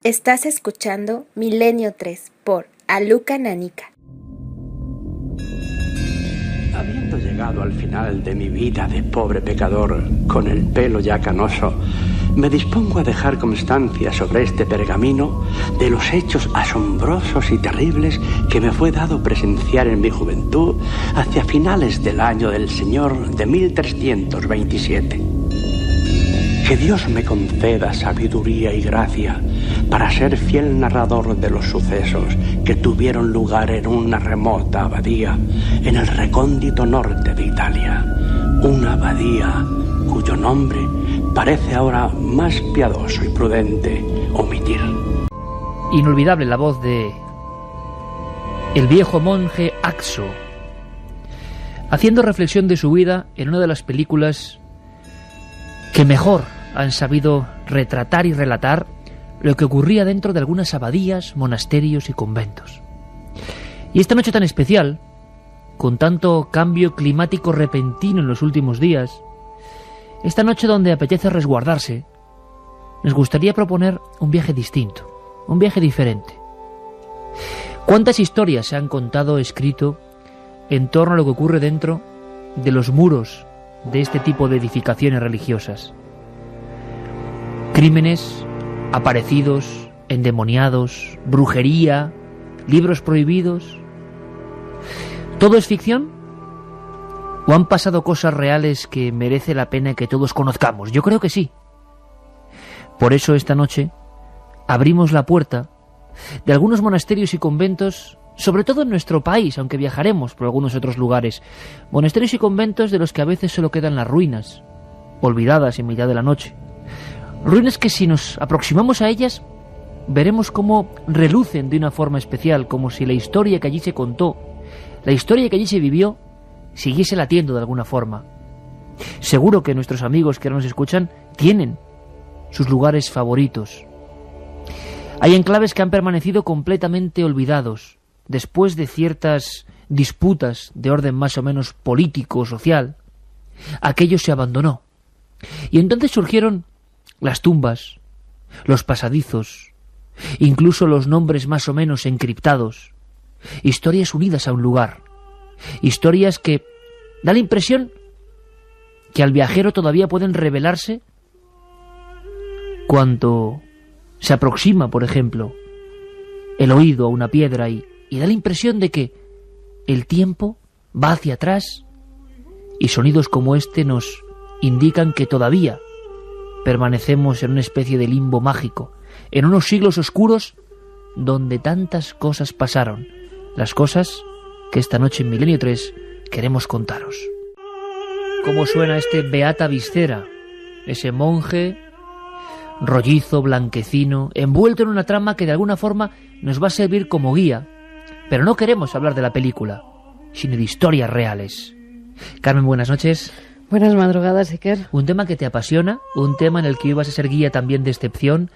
Estás escuchando Milenio 3 por Aluka Nanika. Habiendo llegado al final de mi vida de pobre pecador, con el pelo ya canoso, me dispongo a dejar constancia sobre este pergamino de los hechos asombrosos y terribles que me fue dado presenciar en mi juventud hacia finales del año del Señor de 1327. Que Dios me conceda sabiduría y gracia para ser fiel narrador de los sucesos que tuvieron lugar en una remota abadía en el recóndito norte de Italia. Una abadía cuyo nombre parece ahora más piadoso y prudente omitir. Inolvidable la voz de el viejo monje Axo, haciendo reflexión de su vida en una de las películas que mejor han sabido retratar y relatar lo que ocurría dentro de algunas abadías, monasterios y conventos. Y esta noche tan especial, con tanto cambio climático repentino en los últimos días, esta noche donde apetece resguardarse, nos gustaría proponer un viaje distinto, un viaje diferente. ¿Cuántas historias se han contado o escrito en torno a lo que ocurre dentro de los muros de este tipo de edificaciones religiosas? Crímenes, aparecidos, endemoniados, brujería, libros prohibidos. ¿Todo es ficción? ¿O han pasado cosas reales que merece la pena que todos conozcamos? Yo creo que sí. Por eso esta noche abrimos la puerta de algunos monasterios y conventos, sobre todo en nuestro país, aunque viajaremos por algunos otros lugares. Monasterios y conventos de los que a veces solo quedan las ruinas, olvidadas en mitad de la noche. Ruinas que si nos aproximamos a ellas, veremos cómo relucen de una forma especial, como si la historia que allí se contó, la historia que allí se vivió, siguiese latiendo de alguna forma. Seguro que nuestros amigos que ahora nos escuchan tienen sus lugares favoritos. Hay enclaves que han permanecido completamente olvidados, después de ciertas disputas de orden más o menos político o social. Aquello se abandonó. Y entonces surgieron las tumbas, los pasadizos, incluso los nombres más o menos encriptados, historias unidas a un lugar, historias que da la impresión que al viajero todavía pueden revelarse cuando se aproxima, por ejemplo, el oído a una piedra y da la impresión de que el tiempo va hacia atrás y sonidos como este nos indican que todavía permanecemos en una especie de limbo mágico, en unos siglos oscuros donde tantas cosas pasaron, las cosas que esta noche en Milenio 3 queremos contaros. ¿Cómo suena este Beata Viscera? Ese monje rollizo, blanquecino, envuelto en una trama que de alguna forma nos va a servir como guía, pero no queremos hablar de la película, sino de historias reales. Carmen, buenas noches. Buenas madrugadas, Iker. Un tema que te apasiona, un tema en el que ibas a ser guía también de excepción,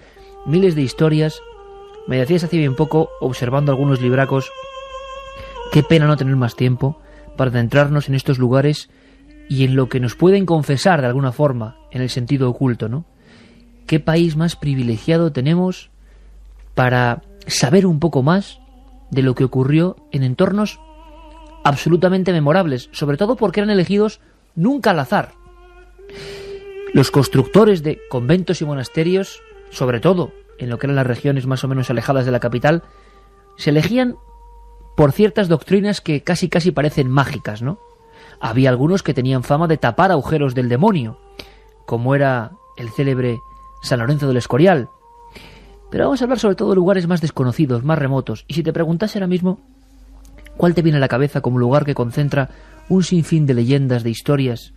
miles de historias. Me decías hace bien poco, observando algunos libracos, qué pena no tener más tiempo para adentrarnos en estos lugares y en lo que nos pueden confesar de alguna forma, en el sentido oculto, ¿no? ¿Qué país más privilegiado tenemos para saber un poco más de lo que ocurrió en entornos absolutamente memorables, sobre todo porque eran elegidos nunca al azar? Los constructores de conventos y monasterios, sobre todo en lo que eran las regiones más o menos alejadas de la capital, se elegían por ciertas doctrinas que casi parecen mágicas, ¿no? Había algunos que tenían fama de tapar agujeros del demonio, como era el célebre San Lorenzo del Escorial. Pero vamos a hablar sobre todo de lugares más desconocidos, más remotos. Y si te preguntase ahora mismo, ¿cuál te viene a la cabeza como lugar que concentra un sinfín de leyendas, de historias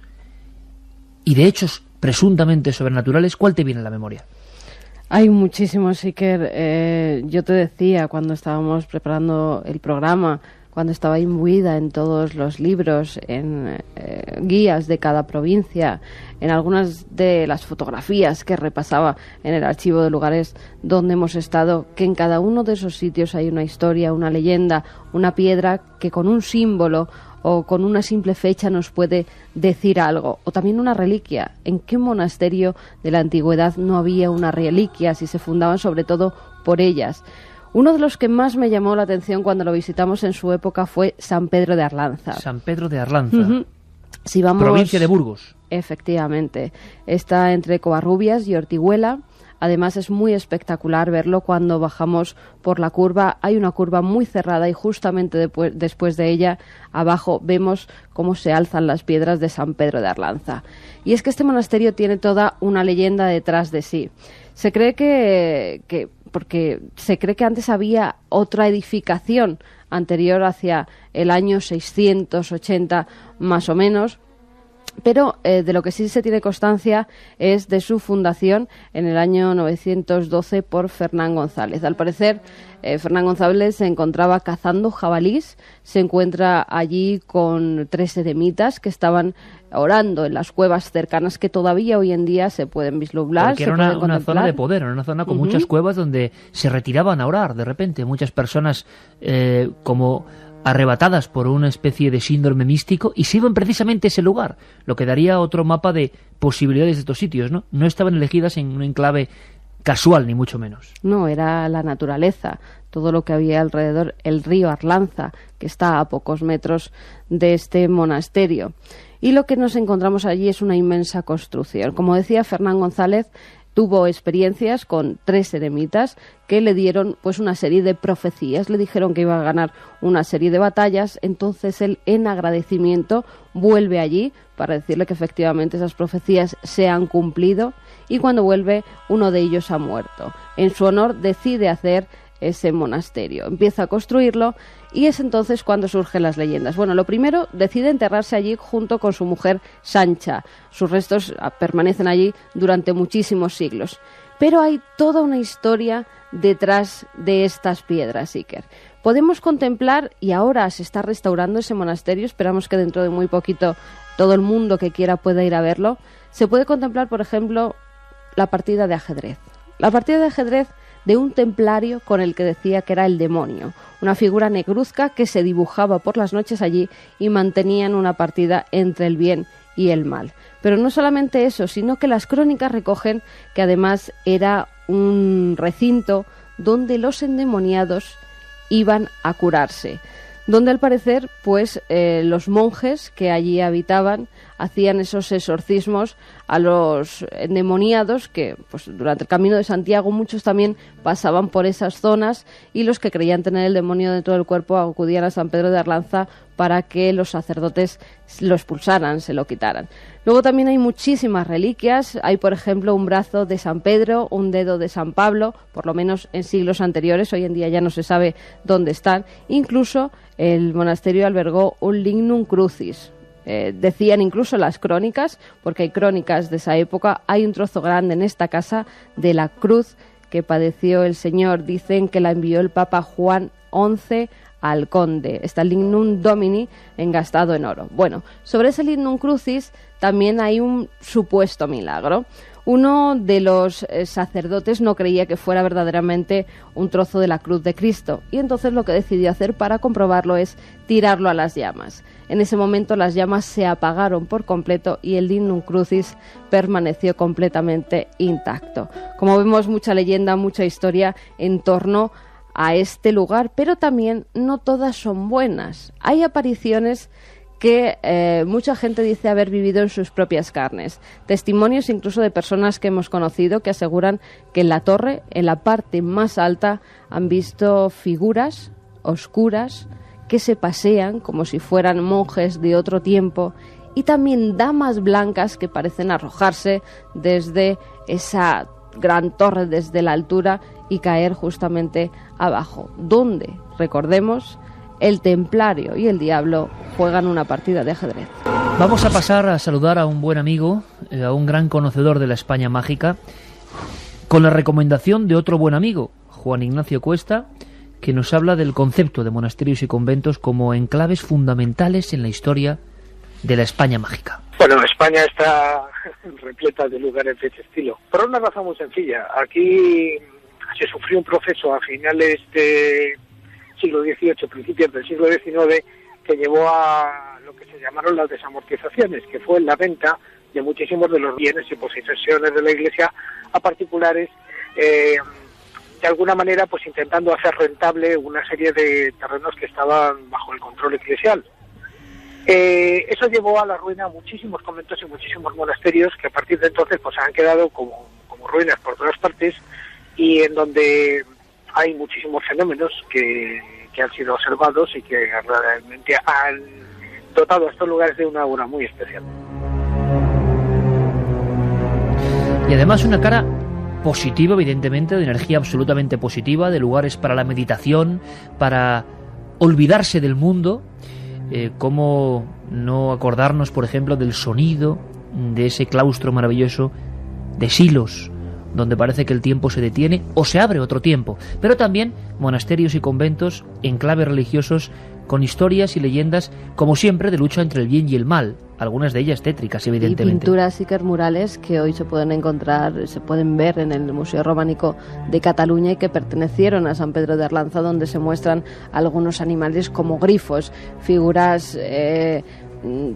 y de hechos presuntamente sobrenaturales? ¿Cuál te viene a la memoria? Hay muchísimos, Iker. Yo te decía cuando estábamos preparando el programa, cuando estaba imbuida en todos los libros, en guías de cada provincia, en algunas de las fotografías que repasaba en el archivo de lugares donde hemos estado, que en cada uno de esos sitios hay una historia, una leyenda, una piedra que con un símbolo o con una simple fecha nos puede decir algo, o también una reliquia. ¿En qué monasterio de la antigüedad no había una reliquia si se fundaban sobre todo por ellas? Uno de los que más me llamó la atención cuando lo visitamos en su época fue San Pedro de Arlanza. San Pedro de Arlanza, Si vamos, provincia de Burgos. Efectivamente, está entre Covarrubias y Ortiguela. Además es muy espectacular verlo cuando bajamos por la curva. Hay una curva muy cerrada y justamente después de ella, abajo, vemos cómo se alzan las piedras de San Pedro de Arlanza. Y es que este monasterio tiene toda una leyenda detrás de sí. Se cree porque se cree que antes había otra edificación anterior hacia el año 680 más o menos. Pero de lo que sí se tiene constancia es de su fundación en el año 912 por Fernán González. Al parecer, Fernán González se encontraba cazando jabalís, se encuentra allí con 3 eremitas que estaban orando en las cuevas cercanas que todavía hoy en día se pueden vislumbrar. Porque era una zona de poder, una zona con muchas cuevas donde se retiraban a orar de repente. Muchas personas como arrebatadas por una especie de síndrome místico y se iban precisamente a ese lugar, lo que daría otro mapa de posibilidades de estos sitios, ¿no? No estaban elegidas en un enclave casual, ni mucho menos. No, era la naturaleza, todo lo que había alrededor, el río Arlanza, que está a pocos metros de este monasterio. Y lo que nos encontramos allí es una inmensa construcción. Como decía Fernán González, tuvo experiencias con 3 eremitas que le dieron pues una serie de profecías, le dijeron que iba a ganar una serie de batallas, entonces él en agradecimiento vuelve allí para decirle que efectivamente esas profecías se han cumplido y cuando vuelve uno de ellos ha muerto. En su honor decide hacer ese monasterio, empieza a construirlo y es entonces cuando surgen las leyendas. Bueno, lo primero, decide enterrarse allí junto con su mujer Sancha. Sus restos permanecen allí durante muchísimos siglos. Pero hay toda una historia detrás de estas piedras, Iker. Podemos contemplar, y ahora se está restaurando ese monasterio, esperamos que dentro de muy poquito todo el mundo que quiera pueda ir a verlo, se puede contemplar, por ejemplo, la partida de ajedrez. La partida de ajedrez de un templario con el que decía que era el demonio, una figura negruzca que se dibujaba por las noches allí y mantenían una partida entre el bien y el mal. Pero no solamente eso, sino que las crónicas recogen que además era un recinto donde los endemoniados iban a curarse, donde al parecer pues los monjes que allí habitaban hacían esos exorcismos a los endemoniados que pues durante el Camino de Santiago muchos también pasaban por esas zonas y los que creían tener el demonio dentro del cuerpo acudían a San Pedro de Arlanza para que los sacerdotes lo expulsaran, se lo quitaran. Luego también hay muchísimas reliquias, hay por ejemplo un brazo de San Pedro, un dedo de San Pablo, por lo menos en siglos anteriores, hoy en día ya no se sabe dónde están, incluso el monasterio albergó un lignum crucis. Decían incluso las crónicas, porque hay crónicas de esa época, hay un trozo grande en esta casa de la cruz que padeció el Señor. Dicen que la envió el Papa Juan XI al conde. Está el Lignum Domini engastado en oro. Bueno, sobre ese Lignum Crucis también hay un supuesto milagro. Uno de los sacerdotes no creía que fuera verdaderamente un trozo de la cruz de Cristo y entonces lo que decidió hacer para comprobarlo es tirarlo a las llamas. En ese momento las llamas se apagaron por completo y el Lignum Crucis permaneció completamente intacto. Como vemos, mucha leyenda, mucha historia en torno a este lugar, pero también no todas son buenas. Hay apariciones que mucha gente dice haber vivido en sus propias carnes. Testimonios incluso de personas que hemos conocido que aseguran que en la torre, en la parte más alta, han visto figuras oscuras que se pasean como si fueran monjes de otro tiempo y también damas blancas que parecen arrojarse desde esa gran torre, desde la altura y caer justamente abajo, donde, recordemos, el templario y el diablo juegan una partida de ajedrez. Vamos a pasar a saludar a un buen amigo, a un gran conocedor de la España mágica, con la recomendación de otro buen amigo, Juan Ignacio Cuesta, que nos habla del concepto de monasterios y conventos como enclaves fundamentales en la historia de la España mágica. Bueno, España está repleta de lugares de ese estilo, por una razón muy sencilla. Aquí se sufrió un proceso a finales del siglo XVIII, principios del siglo XIX, que llevó a lo que se llamaron las desamortizaciones, que fue la venta de muchísimos de los bienes y posesiones de la Iglesia a particulares, de alguna manera pues intentando hacer rentable una serie de terrenos que estaban bajo el control eclesial. Eso llevó a la ruina a muchísimos conventos y muchísimos monasterios que a partir de entonces pues han quedado como ruinas por todas partes, y en donde hay muchísimos fenómenos que han sido observados y que realmente han dotado a estos lugares de una aura muy especial. Y además una cara positiva, evidentemente, de energía absolutamente positiva, de lugares para la meditación, para olvidarse del mundo. Cómo no acordarnos, por ejemplo, del sonido de ese claustro maravilloso de Silos, donde parece que el tiempo se detiene o se abre otro tiempo, pero también monasterios y conventos, enclaves religiosos con historias y leyendas, como siempre, de lucha entre el bien y el mal, algunas de ellas tétricas, evidentemente. Y pinturas y murales que hoy se pueden encontrar, se pueden ver en el Museo Románico de Cataluña y que pertenecieron a San Pedro de Arlanza, donde se muestran algunos animales como grifos, figuras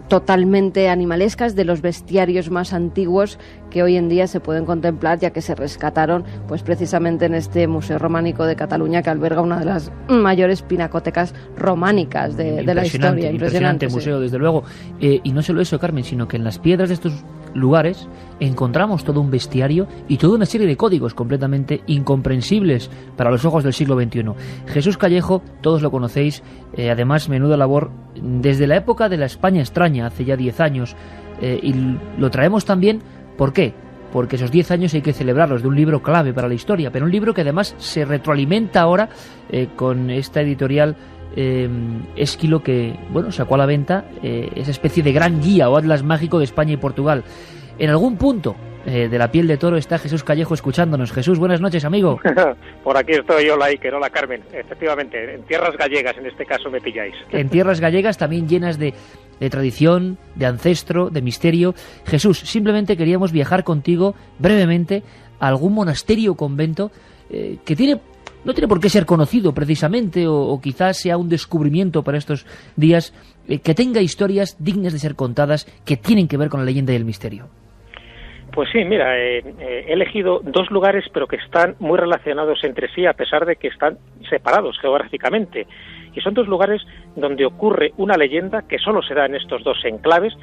totalmente animalescas de los bestiarios más antiguos que hoy en día se pueden contemplar, ya que se rescataron pues precisamente en este Museo Románico de Cataluña, que alberga una de las mayores pinacotecas románicas de la historia. Impresionante museo, desde luego. Y no solo eso, Carmen, sino que en las piedras de estos lugares encontramos todo un bestiario y toda una serie de códigos completamente incomprensibles para los ojos del siglo XXI. Jesús Callejo, todos lo conocéis, además menuda labor desde la época de la España extraña, hace ya 10 años, y lo traemos también, ¿por qué? Porque esos 10 años hay que celebrarlos, de un libro clave para la historia, pero un libro que además se retroalimenta ahora con esta editorial Esquilo, que bueno, sacó a la venta esa especie de gran guía o atlas mágico de España y Portugal. En algún punto de la piel de toro está Jesús Callejo escuchándonos. Jesús, buenas noches, amigo. Por aquí estoy, hola Iker, hola Carmen. Efectivamente, en tierras gallegas en este caso me pilláis. En tierras gallegas también llenas de tradición, de ancestro, de misterio. Jesús, simplemente queríamos viajar contigo brevemente a algún monasterio o convento que no tiene por qué ser conocido precisamente, o quizás sea un descubrimiento para estos días, que tenga historias dignas de ser contadas, que tienen que ver con la leyenda y el misterio. Pues sí, mira, he elegido dos lugares, pero que están muy relacionados entre sí, a pesar de que están separados geográficamente. Y son dos lugares donde ocurre una leyenda que solo se da en estos dos enclaves,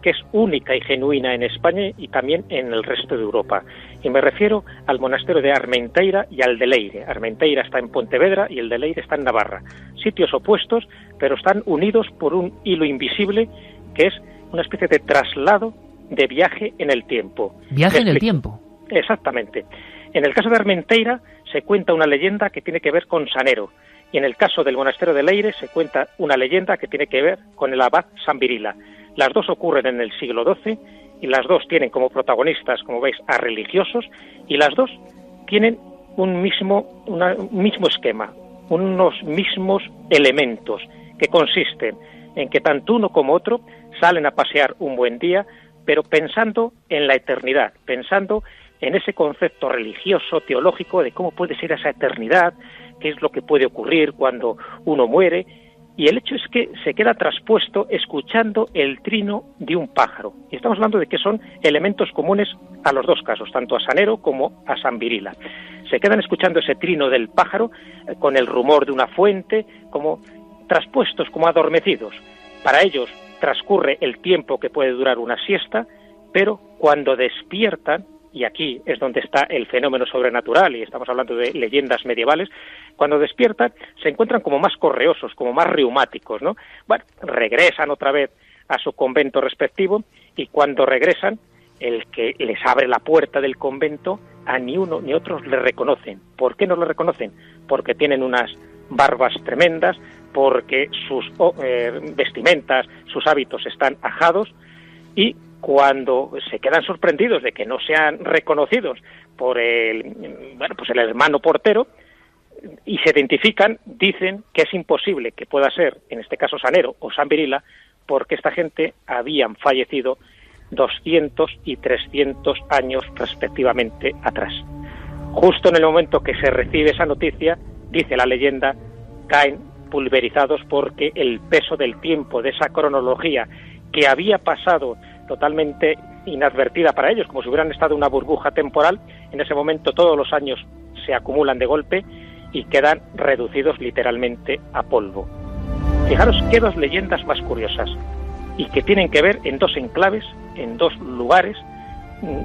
que es única y genuina en España y también en el resto de Europa. Y me refiero al monasterio de Armenteira y al de Leire. Armenteira está en Pontevedra y el de Leire está en Navarra. Sitios opuestos, pero están unidos por un hilo invisible, que es una especie de traslado de viaje en el tiempo. ¿Viaje en el tiempo? Exactamente. En el caso de Armenteira se cuenta una leyenda que tiene que ver con Sanero, y en el caso del monasterio de Leire se cuenta una leyenda que tiene que ver con el abad San Virila. Las dos ocurren en el siglo XII y las dos tienen como protagonistas, como veis, a religiosos, y las dos tienen un mismo esquema, unos mismos elementos que consisten en que tanto uno como otro salen a pasear un buen día, pero pensando en la eternidad, pensando en ese concepto religioso, teológico, de cómo puede ser esa eternidad, qué es lo que puede ocurrir cuando uno muere. Y el hecho es que se queda traspuesto escuchando el trino de un pájaro. Y estamos hablando de que son elementos comunes a los dos casos, tanto a Sanero como a San Virila. Se quedan escuchando ese trino del pájaro con el rumor de una fuente, como traspuestos, como adormecidos. Para ellos transcurre el tiempo que puede durar una siesta, pero cuando despiertan, y aquí es donde está el fenómeno sobrenatural, y estamos hablando de leyendas medievales, cuando despiertan se encuentran como más correosos, como más reumáticos, ¿no? Bueno, regresan otra vez a su convento respectivo, y cuando regresan, el que les abre la puerta del convento, a ni uno ni otros le reconocen. ¿Por qué no le reconocen? Porque tienen unas barbas tremendas, porque sus vestimentas, sus hábitos están ajados, y cuando se quedan sorprendidos de que no sean reconocidos por el hermano portero, y se identifican, dicen que es imposible que pueda ser, en este caso Sanero o San Virila, porque esta gente habían fallecido 200 y 300 años respectivamente atrás. Justo en el momento que se recibe esa noticia, dice la leyenda, caen pulverizados porque el peso del tiempo, de esa cronología que había pasado totalmente inadvertida para ellos, como si hubieran estado en una burbuja temporal, en ese momento todos los años se acumulan de golpe y quedan reducidos literalmente a polvo. Fijaros qué dos leyendas más curiosas, y que tienen que ver en dos enclaves, en dos lugares,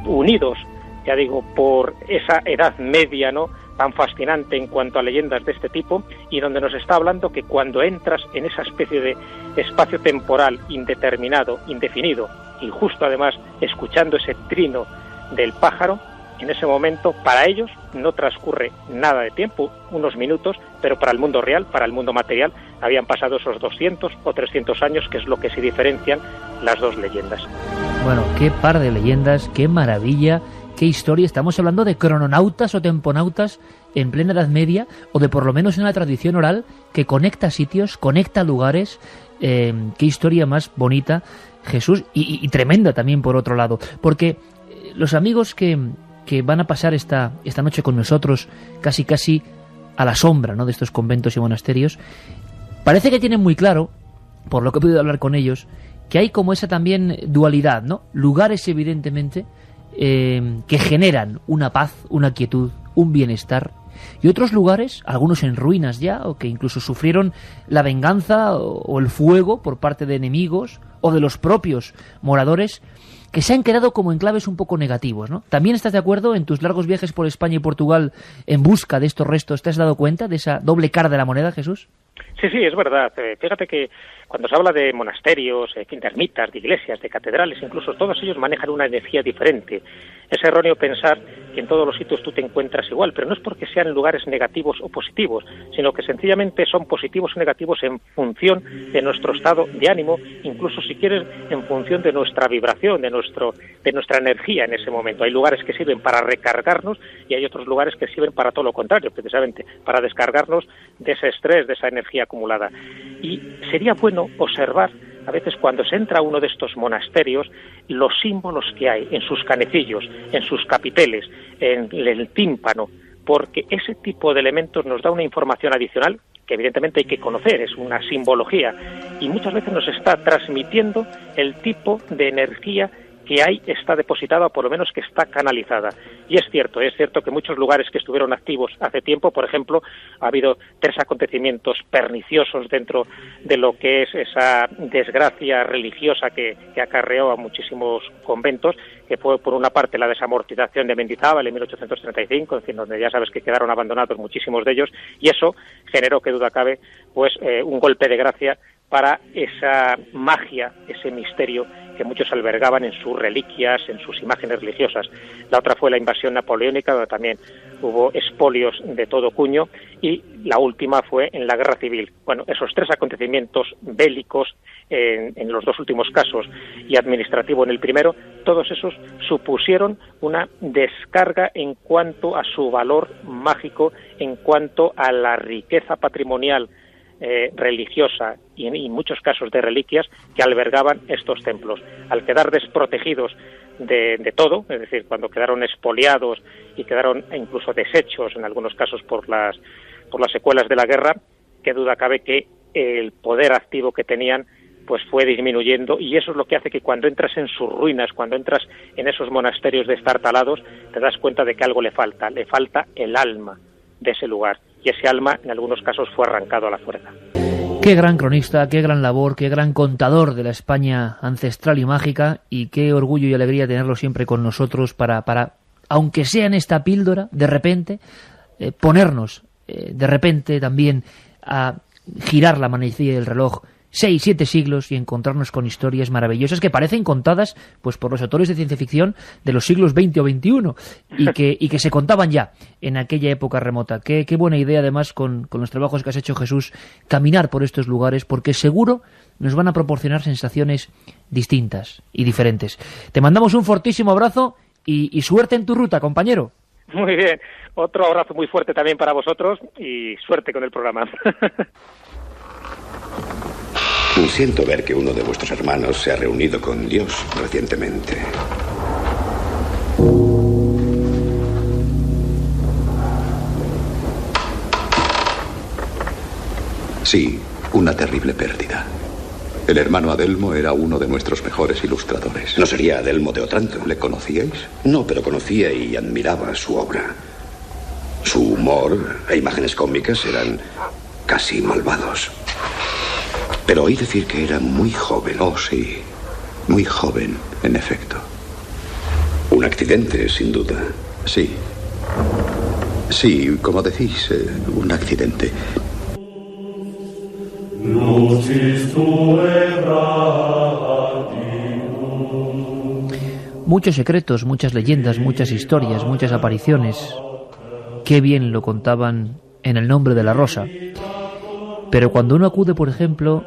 unidos, ya digo, por esa edad media, ¿no?, tan fascinante en cuanto a leyendas de este tipo, y donde nos está hablando que cuando entras en esa especie de espacio temporal indeterminado, indefinido, y justo además escuchando ese trino del pájaro, en ese momento para ellos no transcurre nada de tiempo, unos minutos, pero para el mundo real, para el mundo material, habían pasado esos 200 o 300 años, que es lo que se diferencian las dos leyendas. Bueno, qué par de leyendas, qué maravilla, qué historia. Estamos hablando de crononautas o temponautas en plena Edad Media, o de por lo menos una tradición oral que conecta sitios, conecta lugares. Qué historia más bonita, Jesús, y tremenda también por otro lado, porque los amigos que van a pasar esta noche con nosotros, casi a la sombra, ¿no?, de estos conventos y monasterios, parece que tienen muy claro, por lo que he podido hablar con ellos, que hay como esa también dualidad, ¿no? Lugares, evidentemente, que generan una paz, una quietud, un bienestar, y otros lugares, algunos en ruinas ya, o que incluso sufrieron la venganza o el fuego por parte de enemigos o de los propios moradores, que se han quedado como enclaves un poco negativos, ¿no? ¿También estás de acuerdo en tus largos viajes por España y Portugal en busca de estos restos? ¿Te has dado cuenta de esa doble cara de la moneda, Jesús? Sí, es verdad. Fíjate que cuando se habla de monasterios, de ermitas, de iglesias, de catedrales, incluso todos ellos manejan una energía diferente. Es erróneo pensar que en todos los sitios tú te encuentras igual, pero no es porque sean lugares negativos o positivos, sino que sencillamente son positivos o negativos en función de nuestro estado de ánimo, incluso si quieres en función de nuestra vibración, de nuestra energía en ese momento. Hay lugares que sirven para recargarnos y hay otros lugares que sirven para todo lo contrario, precisamente para descargarnos de ese estrés, de esa energía acumulada. Y sería bueno observar a veces cuando se entra a uno de estos monasterios los símbolos que hay en sus canecillos, en sus capiteles, en el tímpano, porque ese tipo de elementos nos da una información adicional que evidentemente hay que conocer, es una simbología, y muchas veces nos está transmitiendo el tipo de energía que ahí está depositada, o por lo menos que está canalizada. Y es cierto que muchos lugares que estuvieron activos hace tiempo, por ejemplo, ha habido 3 acontecimientos perniciosos dentro de lo que es esa desgracia religiosa que acarreó a muchísimos conventos, que fue por una parte la desamortización de Mendizábal en 1835, en fin, donde ya sabes que quedaron abandonados muchísimos de ellos, y eso generó, que duda cabe, pues un golpe de gracia para esa magia, ese misterio que muchos albergaban en sus reliquias, en sus imágenes religiosas. La otra fue la invasión napoleónica, donde también hubo expolios de todo cuño, y la última fue en la Guerra Civil. Bueno, esos 3 acontecimientos bélicos en los 2 últimos casos y administrativo en el primero, todos esos supusieron una descarga en cuanto a su valor mágico, en cuanto a la riqueza patrimonial religiosa y en muchos casos de reliquias que albergaban estos templos. Al quedar desprotegidos de todo, es decir, cuando quedaron expoliados y quedaron incluso deshechos en algunos casos por las secuelas de la guerra, qué duda cabe que el poder activo que tenían pues fue disminuyendo, y eso es lo que hace que cuando entras en sus ruinas, cuando entras en esos monasterios destartalados, te das cuenta de que algo le falta el alma de ese lugar, y ese alma en algunos casos fue arrancado a la fuerza. Qué gran cronista, qué gran labor, qué gran contador de la España ancestral y mágica, y qué orgullo y alegría tenerlo siempre con nosotros para aunque sea en esta píldora, de repente, ponernos de repente también a girar la manecilla del reloj 6, 7 siglos y encontrarnos con historias maravillosas que parecen contadas pues por los autores de ciencia ficción de los siglos XX o XXI y que se contaban ya en aquella época remota. Qué buena idea, además, con los trabajos que has hecho, Jesús, caminar por estos lugares, porque seguro nos van a proporcionar sensaciones distintas y diferentes. Te mandamos un fortísimo abrazo y suerte en tu ruta, compañero. Muy bien. Otro abrazo muy fuerte también para vosotros y suerte con el programa. Siento ver que uno de vuestros hermanos se ha reunido con Dios recientemente. Sí, una terrible pérdida. El hermano Adelmo era uno de nuestros mejores ilustradores. ¿No sería Adelmo de Otranto? ¿Le conocíais? No, pero conocía y admiraba su obra. Su humor e imágenes cómicas eran casi malvados. Pero oí decir que era muy joven. Oh, sí, muy joven, en efecto. Un accidente, sin duda. Sí. Sí, como decís, un accidente. Muchos secretos, muchas leyendas, muchas historias, muchas apariciones. Qué bien lo contaban en El nombre de la rosa. Pero cuando uno acude, por ejemplo,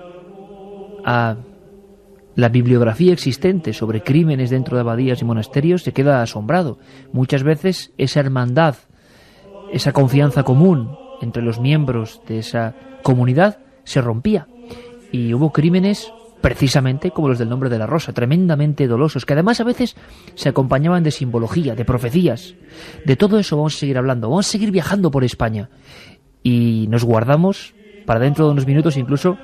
a la bibliografía existente sobre crímenes dentro de abadías y monasterios, se queda asombrado. Muchas veces esa hermandad, esa confianza común entre los miembros de esa comunidad se rompía. Y hubo crímenes precisamente como los del nombre de la rosa, tremendamente dolosos, que además a veces se acompañaban de simbología, de profecías. De todo eso vamos a seguir hablando, vamos a seguir viajando por España. Y nos guardamos para dentro de unos minutos incluso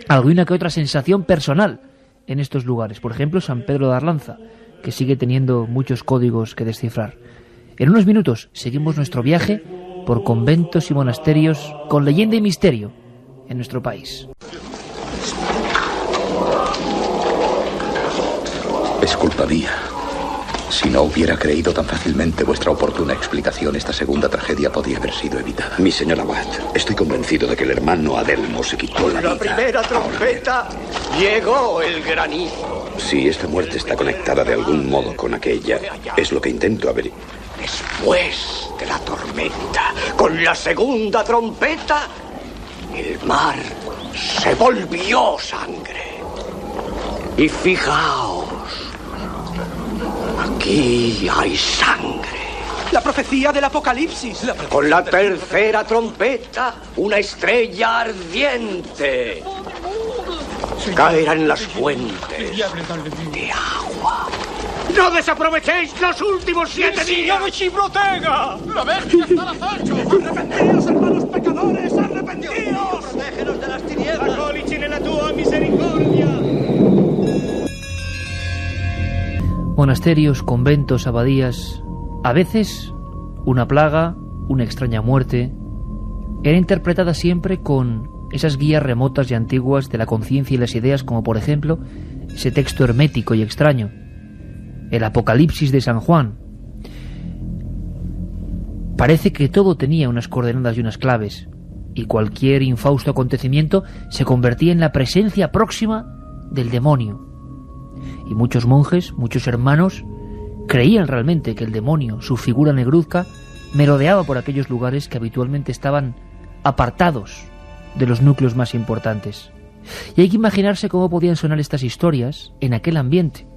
alguna que otra sensación personal en estos lugares. Por ejemplo, San Pedro de Arlanza, que sigue teniendo muchos códigos que descifrar. En unos minutos seguimos nuestro viaje por conventos y monasterios con leyenda y misterio en nuestro país. Es culpa mía. Si no hubiera creído tan fácilmente vuestra oportuna explicación, esta segunda tragedia podía haber sido evitada. Mi señor Abad, estoy convencido de que el hermano Adelmo se quitó la vida. La primera trompeta llegó el granizo. Si esta muerte está conectada de algún modo con aquella, es lo que intento averiguar. Después de la tormenta, con la segunda trompeta, el mar se volvió sangre. Y fijaos, aquí hay sangre. La profecía del Apocalipsis. Con la tercera trompeta, una estrella ardiente caerá en las fuentes de agua. ¡No desaprovechéis los últimos 7 días! ¡El Señor protega! ¡La bestia está al acecho! ¡Arrepentíos, hermanos pecadores! ¡Arrepentíos! ¡Protégenos de las tinieblas! ¡Acolici nella tua misericordia! Monasterios, conventos, abadías, a veces una plaga, una extraña muerte, era interpretada siempre con esas guías remotas y antiguas de la conciencia y las ideas, como por ejemplo ese texto hermético y extraño, el Apocalipsis de San Juan. Parece que todo tenía unas coordenadas y unas claves, y cualquier infausto acontecimiento se convertía en la presencia próxima del demonio. Y muchos monjes, muchos hermanos, creían realmente que el demonio, su figura negruzca, merodeaba por aquellos lugares que habitualmente estaban apartados de los núcleos más importantes. Y hay que imaginarse cómo podían sonar estas historias en aquel ambiente,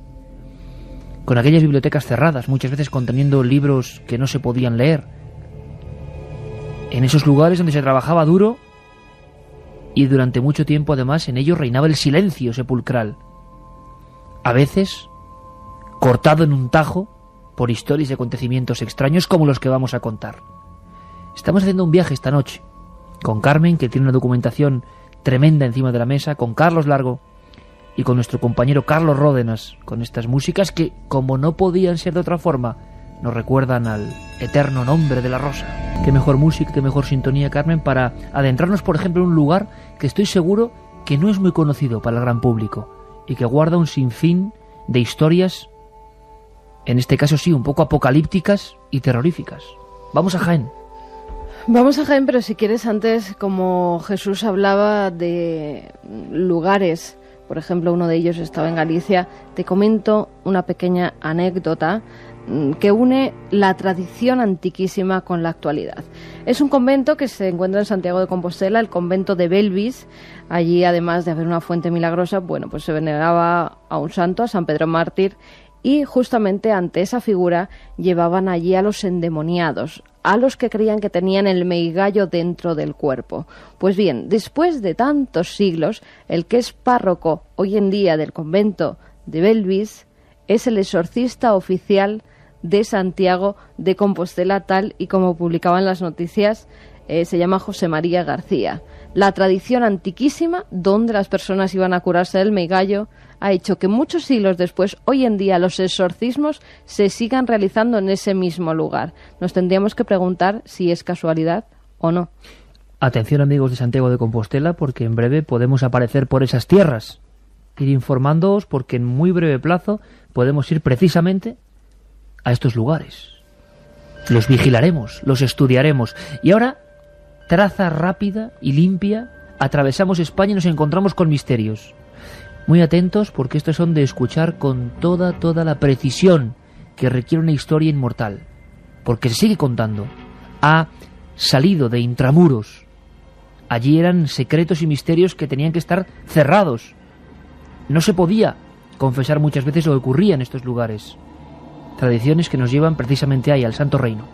con aquellas bibliotecas cerradas, muchas veces conteniendo libros que no se podían leer, en esos lugares donde se trabajaba duro y durante mucho tiempo además en ellos reinaba el silencio sepulcral, a veces cortado en un tajo por historias y acontecimientos extraños como los que vamos a contar. Estamos haciendo un viaje esta noche con Carmen, que tiene una documentación tremenda encima de la mesa, con Carlos Largo y con nuestro compañero Carlos Ródenas, con estas músicas que, como no podían ser de otra forma, nos recuerdan al eterno nombre de la rosa. Qué mejor música, qué mejor sintonía, Carmen, para adentrarnos, por ejemplo, en un lugar que estoy seguro que no es muy conocido para el gran público y que guarda un sinfín de historias, en este caso sí, un poco apocalípticas y terroríficas. Vamos a Jaén. Vamos a Jaén, pero si quieres antes, como Jesús hablaba de lugares, por ejemplo, uno de ellos estaba en Galicia, te comento una pequeña anécdota que une la tradición antiquísima con la actualidad. Es un convento que se encuentra en Santiago de Compostela, el convento de Belvis. Allí, además de haber una fuente milagrosa, bueno, pues se veneraba a un santo, a San Pedro Mártir, y justamente ante esa figura llevaban allí a los endemoniados, a los que creían que tenían el meigallo dentro del cuerpo. Pues bien, después de tantos siglos, el que es párroco hoy en día del convento de Belvis es el exorcista oficial de Santiago de Compostela, tal y como publicaban las noticias. Se llama José María García. La tradición antiquísima, donde las personas iban a curarse del meigallo, ha hecho que muchos siglos después, hoy en día, los exorcismos se sigan realizando en ese mismo lugar. Nos tendríamos que preguntar si es casualidad o no. Atención, amigos de Santiago de Compostela, porque en breve podemos aparecer por esas tierras. Ir informándoos, porque en muy breve plazo podemos ir precisamente a estos lugares. Los vigilaremos, los estudiaremos. Y ahora, traza rápida y limpia, atravesamos España y nos encontramos con misterios. Muy atentos, porque estos son de escuchar con toda la precisión que requiere una historia inmortal. Porque se sigue contando. Ha salido de intramuros. Allí eran secretos y misterios que tenían que estar cerrados. No se podía confesar muchas veces lo que ocurría en estos lugares. Tradiciones que nos llevan precisamente ahí, al Santo Reino.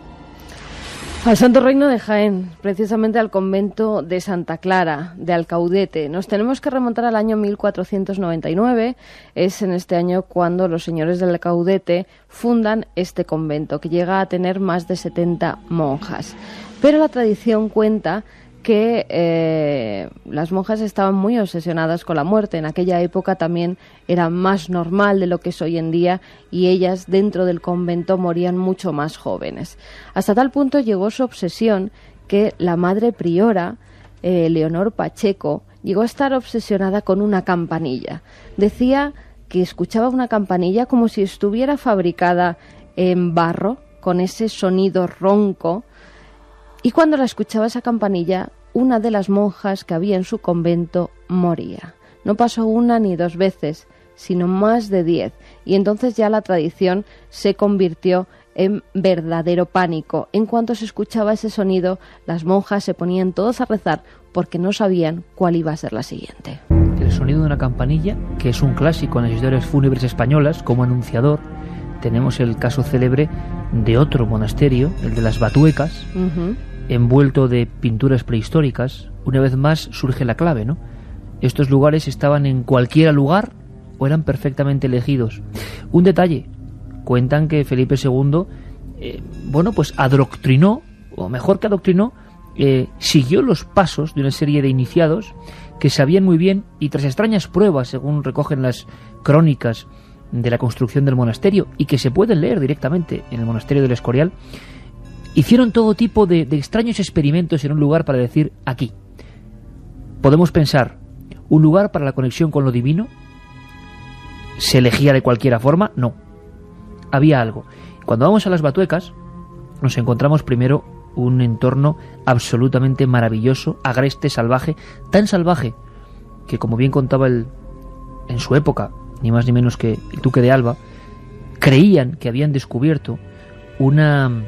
Al Santo Reino de Jaén, precisamente al convento de Santa Clara, de Alcaudete. Nos tenemos que remontar al año 1499. Es en este año cuando los señores del Alcaudete fundan este convento, que llega a tener más de 70 monjas. Pero la tradición cuenta que las monjas estaban muy obsesionadas con la muerte. En aquella época también era más normal de lo que es hoy en día, y ellas dentro del convento morían mucho más jóvenes. Hasta tal punto llegó su obsesión que la madre priora, Leonor Pacheco, llegó a estar obsesionada con una campanilla. Decía que escuchaba una campanilla como si estuviera fabricada en barro, con ese sonido ronco. Y cuando la escuchaba esa campanilla, una de las monjas que había en su convento moría. No pasó una ni dos veces, sino más de 10. Y entonces ya la tradición se convirtió en verdadero pánico. En cuanto se escuchaba ese sonido, las monjas se ponían todos a rezar porque no sabían cuál iba a ser la siguiente. El sonido de una campanilla, que es un clásico en las historias fúnebres españolas, como anunciador. Tenemos el caso célebre de otro monasterio, el de las Batuecas, envuelto de pinturas prehistóricas. Una vez más surge la clave, ¿no? Estos lugares estaban en cualquier lugar o eran perfectamente elegidos. Un detalle, cuentan que Felipe II, pues adoctrinó, o mejor que adoctrinó, siguió los pasos de una serie de iniciados que sabían muy bien, y tras extrañas pruebas, según recogen las crónicas de la construcción del monasterio, y que se pueden leer directamente en el monasterio del Escorial, hicieron todo tipo de extraños experimentos en un lugar para decir: aquí. Podemos pensar, ¿un lugar para la conexión con lo divino? ¿Se elegía de cualquier forma? No. Había algo. Cuando vamos a las Batuecas, nos encontramos primero un entorno absolutamente maravilloso, agreste, salvaje, tan salvaje que, como bien contaba en su época, ni más ni menos que el duque de Alba, creían que habían descubierto una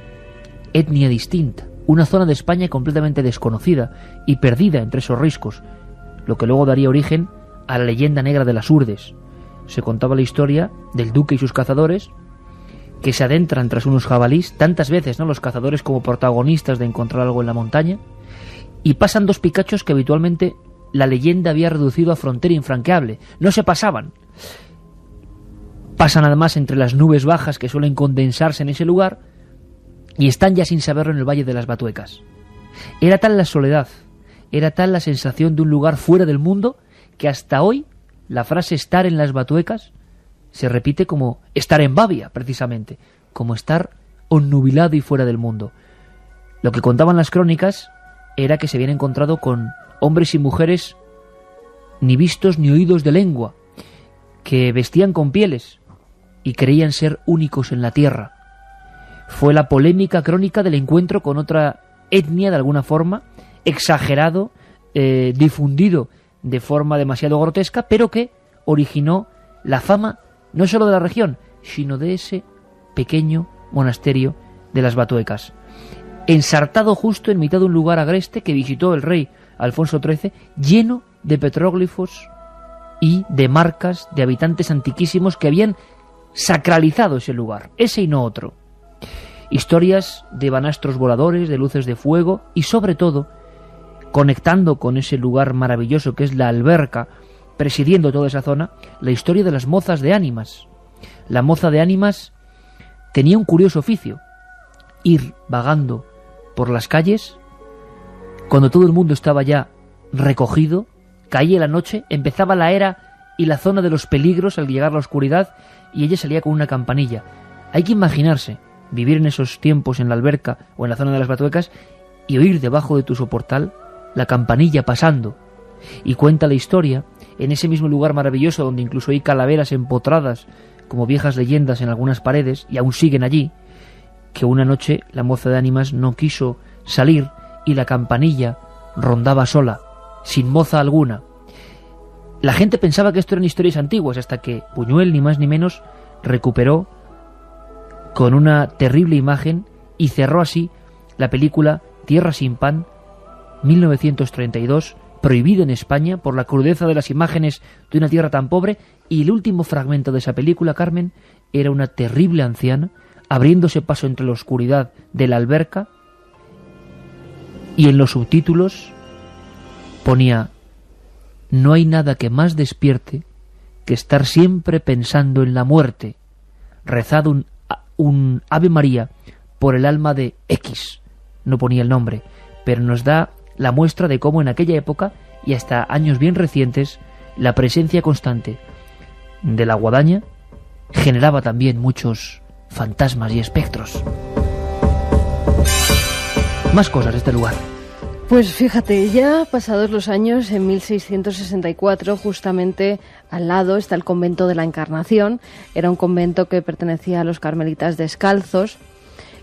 etnia distinta, una zona de España completamente desconocida y perdida entre esos riscos, lo que luego daría origen a la leyenda negra de las Urdes. Se contaba la historia del duque y sus cazadores, que se adentran tras unos jabalís, tantas veces, ¿no?, los cazadores como protagonistas de encontrar algo en la montaña, y pasan dos picachos que habitualmente la leyenda había reducido a frontera infranqueable. No se pasaban. Pasan además entre las nubes bajas que suelen condensarse en ese lugar, y están ya sin saberlo en el Valle de las Batuecas. Era tal la soledad, era tal la sensación de un lugar fuera del mundo, que hasta hoy la frase estar en las Batuecas se repite como estar en Babia, precisamente, como estar onnubilado y fuera del mundo. Lo que contaban las crónicas era que se habían encontrado con hombres y mujeres ni vistos ni oídos de lengua, que vestían con pieles y creían ser únicos en la tierra. Fue la polémica crónica del encuentro con otra etnia, de alguna forma, exagerado, difundido de forma demasiado grotesca, pero que originó la fama no solo de la región, sino de ese pequeño monasterio de las Batuecas, ensartado justo en mitad de un lugar agreste que visitó el rey Alfonso XIII, lleno de petróglifos y de marcas de habitantes antiquísimos que habían sacralizado ese lugar, ese y no otro. Historias de banastros voladores, de luces de fuego y sobre todo conectando con ese lugar maravilloso que es la alberca, presidiendo toda esa zona, la historia de las mozas de ánimas. La moza de ánimas tenía un curioso oficio: ir vagando por las calles cuando todo el mundo estaba ya recogido, caía la noche, empezaba la era y la zona de los peligros al llegar la oscuridad, y ella salía con una campanilla. Hay que imaginarse vivir en esos tiempos en la alberca o en la zona de las Batuecas y oír debajo de tu soportal la campanilla pasando. Y cuenta la historia, en ese mismo lugar maravilloso donde incluso hay calaveras empotradas como viejas leyendas en algunas paredes, y aún siguen allí, que una noche la moza de ánimas no quiso salir y la campanilla rondaba sola, sin moza alguna. La gente pensaba que esto eran historias antiguas, hasta que Buñuel, ni más ni menos, recuperó con una terrible imagen y cerró así la película Tierra sin pan, 1932, prohibido en España por la crudeza de las imágenes de una tierra tan pobre, y el último fragmento de esa película, Carmen, era una terrible anciana abriéndose paso entre la oscuridad de la alberca, y en los subtítulos ponía: no hay nada que más despierte que estar siempre pensando en la muerte. Rezad un Ave María por el alma de X. No ponía el nombre, pero nos da la muestra de cómo en aquella época y hasta años bien recientes la presencia constante de la guadaña generaba también muchos fantasmas y espectros. Más cosas de este lugar. Pues fíjate, ya pasados los años, en 1664, justamente al lado está el convento de la Encarnación. Era un convento que pertenecía a los carmelitas descalzos,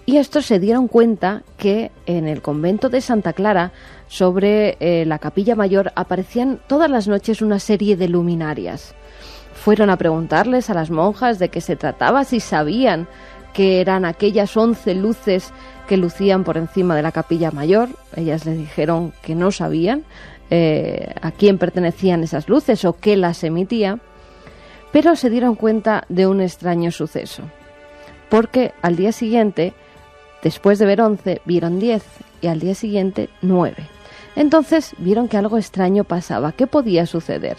y estos se dieron cuenta que en el convento de Santa Clara, sobre la capilla mayor, aparecían todas las noches una serie de luminarias. Fueron a preguntarles a las monjas de qué se trataba, si sabían que eran aquellas 11 luces que lucían por encima de la capilla mayor. Ellas les dijeron que no sabían a quién pertenecían esas luces o qué las emitía, pero se dieron cuenta de un extraño suceso, porque al día siguiente, después de ver 11, vieron 10, y al día siguiente 9. Entonces vieron que algo extraño pasaba. ¿Qué podía suceder?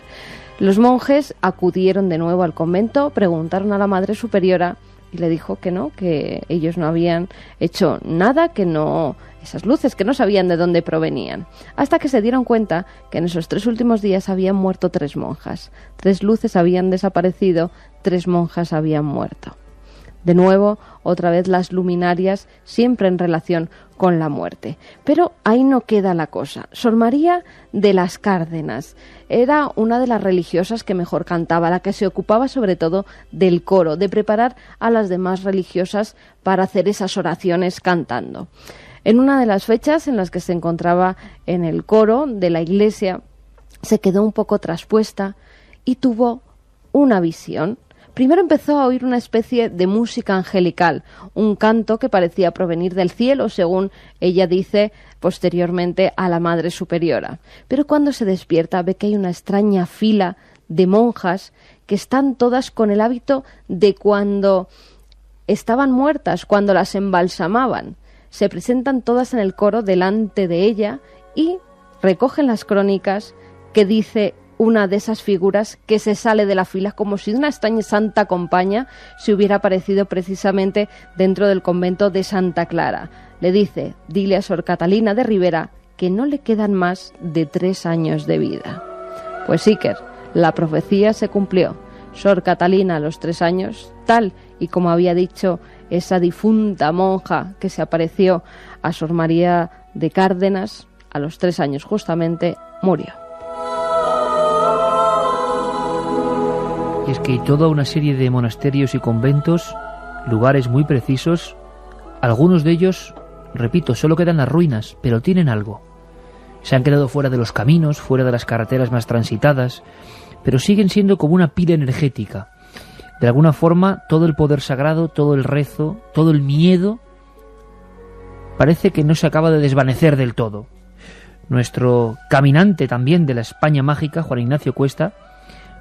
Los monjes acudieron de nuevo al convento, preguntaron a la Madre Superiora, y le dijo que no, que ellos no habían hecho nada, que no, esas luces, que no sabían de dónde provenían. Hasta que se dieron cuenta que en esos 3 últimos días habían muerto 3 monjas. 3 luces habían desaparecido, 3 monjas habían muerto. De nuevo, otra vez las luminarias, siempre en relación con la muerte. Pero ahí no queda la cosa. Sor María de las Cárdenas era una de las religiosas que mejor cantaba, la que se ocupaba sobre todo del coro, de preparar a las demás religiosas para hacer esas oraciones cantando. En una de las fechas en las que se encontraba en el coro de la iglesia, se quedó un poco traspuesta y tuvo una visión. Primero empezó a oír una especie de música angelical, un canto que parecía provenir del cielo, según ella dice posteriormente a la Madre Superiora. Pero cuando se despierta ve que hay una extraña fila de monjas que están todas con el hábito de cuando estaban muertas, cuando las embalsamaban. Se presentan todas en el coro delante de ella y recogen las crónicas que dice una de esas figuras que se sale de la fila como si una extraña santa compañía se hubiera aparecido precisamente dentro del convento de Santa Clara. Le dice: dile a Sor Catalina de Rivera que no le quedan más de 3 años de vida. Pues Iker, la profecía se cumplió. Sor Catalina a los 3 años, tal y como había dicho esa difunta monja que se apareció a Sor María de Cárdenas, a los 3 años justamente murió. Y es que hay toda una serie de monasterios y conventos, lugares muy precisos. Algunos de ellos, repito, solo quedan las ruinas, pero tienen algo. Se han quedado fuera de los caminos, fuera de las carreteras más transitadas, pero siguen siendo como una pila energética. De alguna forma, todo el poder sagrado, todo el rezo, todo el miedo, parece que no se acaba de desvanecer del todo. Nuestro caminante también de la España mágica, Juan Ignacio Cuesta,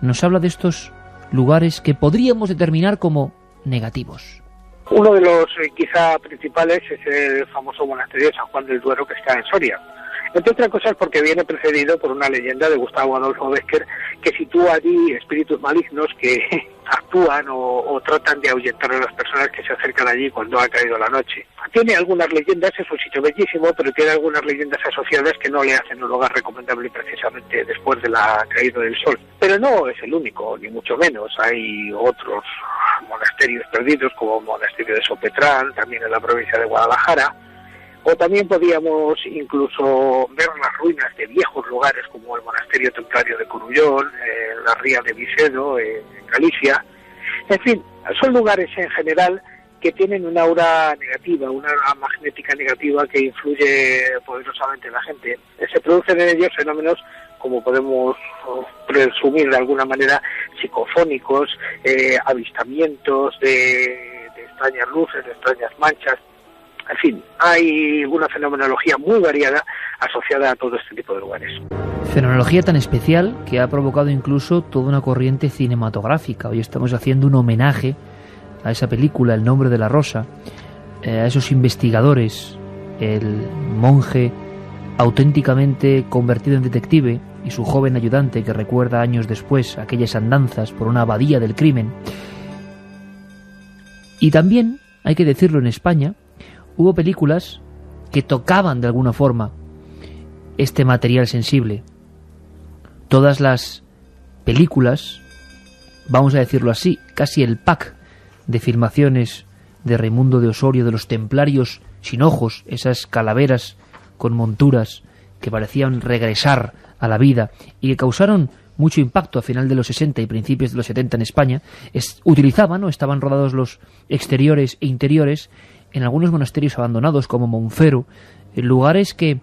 nos habla de estos lugares que podríamos determinar como negativos. Uno de los quizá principales es el famoso monasterio de San Juan del Duero, que está en Soria. Entre otras cosas porque viene precedido por una leyenda de Gustavo Adolfo Bécquer que sitúa allí espíritus malignos que actúan o tratan de ahuyentar a las personas que se acercan allí cuando ha caído la noche. Tiene algunas leyendas, es un sitio bellísimo, pero tiene algunas leyendas asociadas que no le hacen un lugar recomendable precisamente después de la caída del sol. Pero no es el único, ni mucho menos. Hay otros monasterios perdidos, como el monasterio de Sopetrán, también en la provincia de Guadalajara. O también podíamos incluso ver las ruinas de viejos lugares como el monasterio templario de Corullón, la ría de Vicedo, en Galicia. En fin, son lugares en general que tienen una aura negativa, una aura magnética negativa que influye poderosamente en la gente. Se producen en ellos fenómenos, como podemos presumir de alguna manera, psicofónicos, avistamientos de extrañas luces, de extrañas manchas. En fin, hay una fenomenología muy variada asociada a todo este tipo de lugares. Fenomenología tan especial que ha provocado incluso toda una corriente cinematográfica. Hoy estamos haciendo un homenaje a esa película, El nombre de la rosa, a esos investigadores, el monje auténticamente convertido en detective y su joven ayudante que recuerda años después aquellas andanzas por una abadía del crimen. Y también, hay que decirlo, en España hubo películas que tocaban de alguna forma este material sensible. Todas las películas, vamos a decirlo así, casi el pack de filmaciones de Raimundo de Osorio, de los templarios sin ojos, esas calaveras con monturas que parecían regresar a la vida y que causaron mucho impacto a final de los 60 y principios de los 70 en España, utilizaban o estaban rodados los exteriores e interiores en algunos monasterios abandonados como Monfero, en lugares que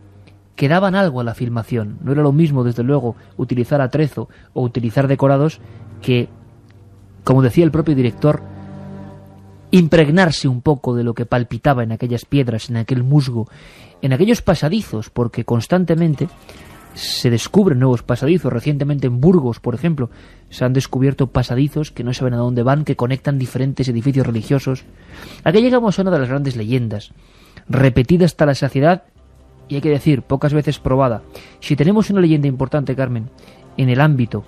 daban algo a la filmación. No era lo mismo, desde luego, utilizar atrezo o utilizar decorados que, como decía el propio director, impregnarse un poco de lo que palpitaba en aquellas piedras, en aquel musgo, en aquellos pasadizos, porque constantemente se descubren nuevos pasadizos. Recientemente en Burgos, por ejemplo, se han descubierto pasadizos que no saben a dónde van, que conectan diferentes edificios religiosos. Aquí llegamos a una de las grandes leyendas, repetida hasta la saciedad y, hay que decir, pocas veces probada. Si tenemos una leyenda importante, Carmen, en el ámbito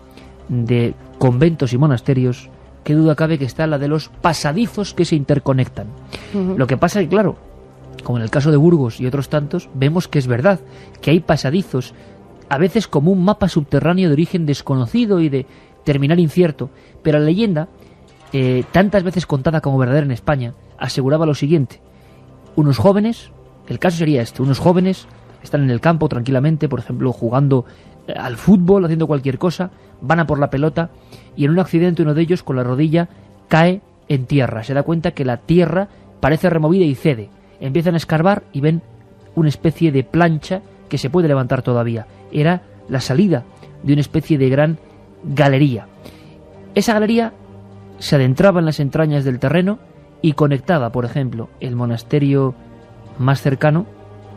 de conventos y monasterios, qué duda cabe que está la de los pasadizos que se interconectan. Lo que pasa es que, claro, como en el caso de Burgos y otros tantos, vemos que es verdad, que hay pasadizos a veces como un mapa subterráneo de origen desconocido y de terminal incierto, pero la leyenda, tantas veces contada como verdadera en España, aseguraba lo siguiente: unos jóvenes, el caso sería este, unos jóvenes están en el campo tranquilamente, por ejemplo, jugando al fútbol, haciendo cualquier cosa, van a por la pelota y en un accidente uno de ellos con la rodilla cae en tierra, se da cuenta que la tierra parece removida y cede, empiezan a escarbar y ven una especie de plancha que se puede levantar todavía. Era la salida de una especie de gran galería. Esa galería se adentraba en las entrañas del terreno y conectaba, por ejemplo, el monasterio más cercano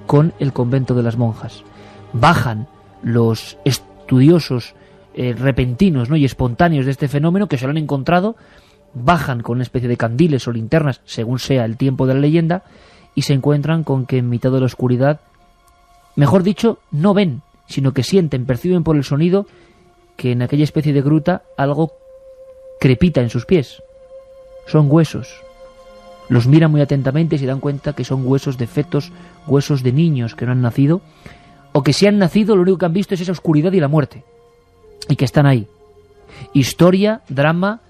con el convento de las monjas. Bajan los estudiosos repentinos, ¿no?, y espontáneos de este fenómeno, que se lo han encontrado, bajan con una especie de candiles o linternas, según sea el tiempo de la leyenda, y se encuentran con que en mitad de la oscuridad, mejor dicho, no ven, sino que sienten, perciben por el sonido que en aquella especie de gruta algo crepita en sus pies. Son huesos. Los miran muy atentamente y se dan cuenta que son huesos de fetos, huesos de niños que no han nacido, o que si han nacido lo único que han visto es esa oscuridad y la muerte, y que están ahí. Historia, drama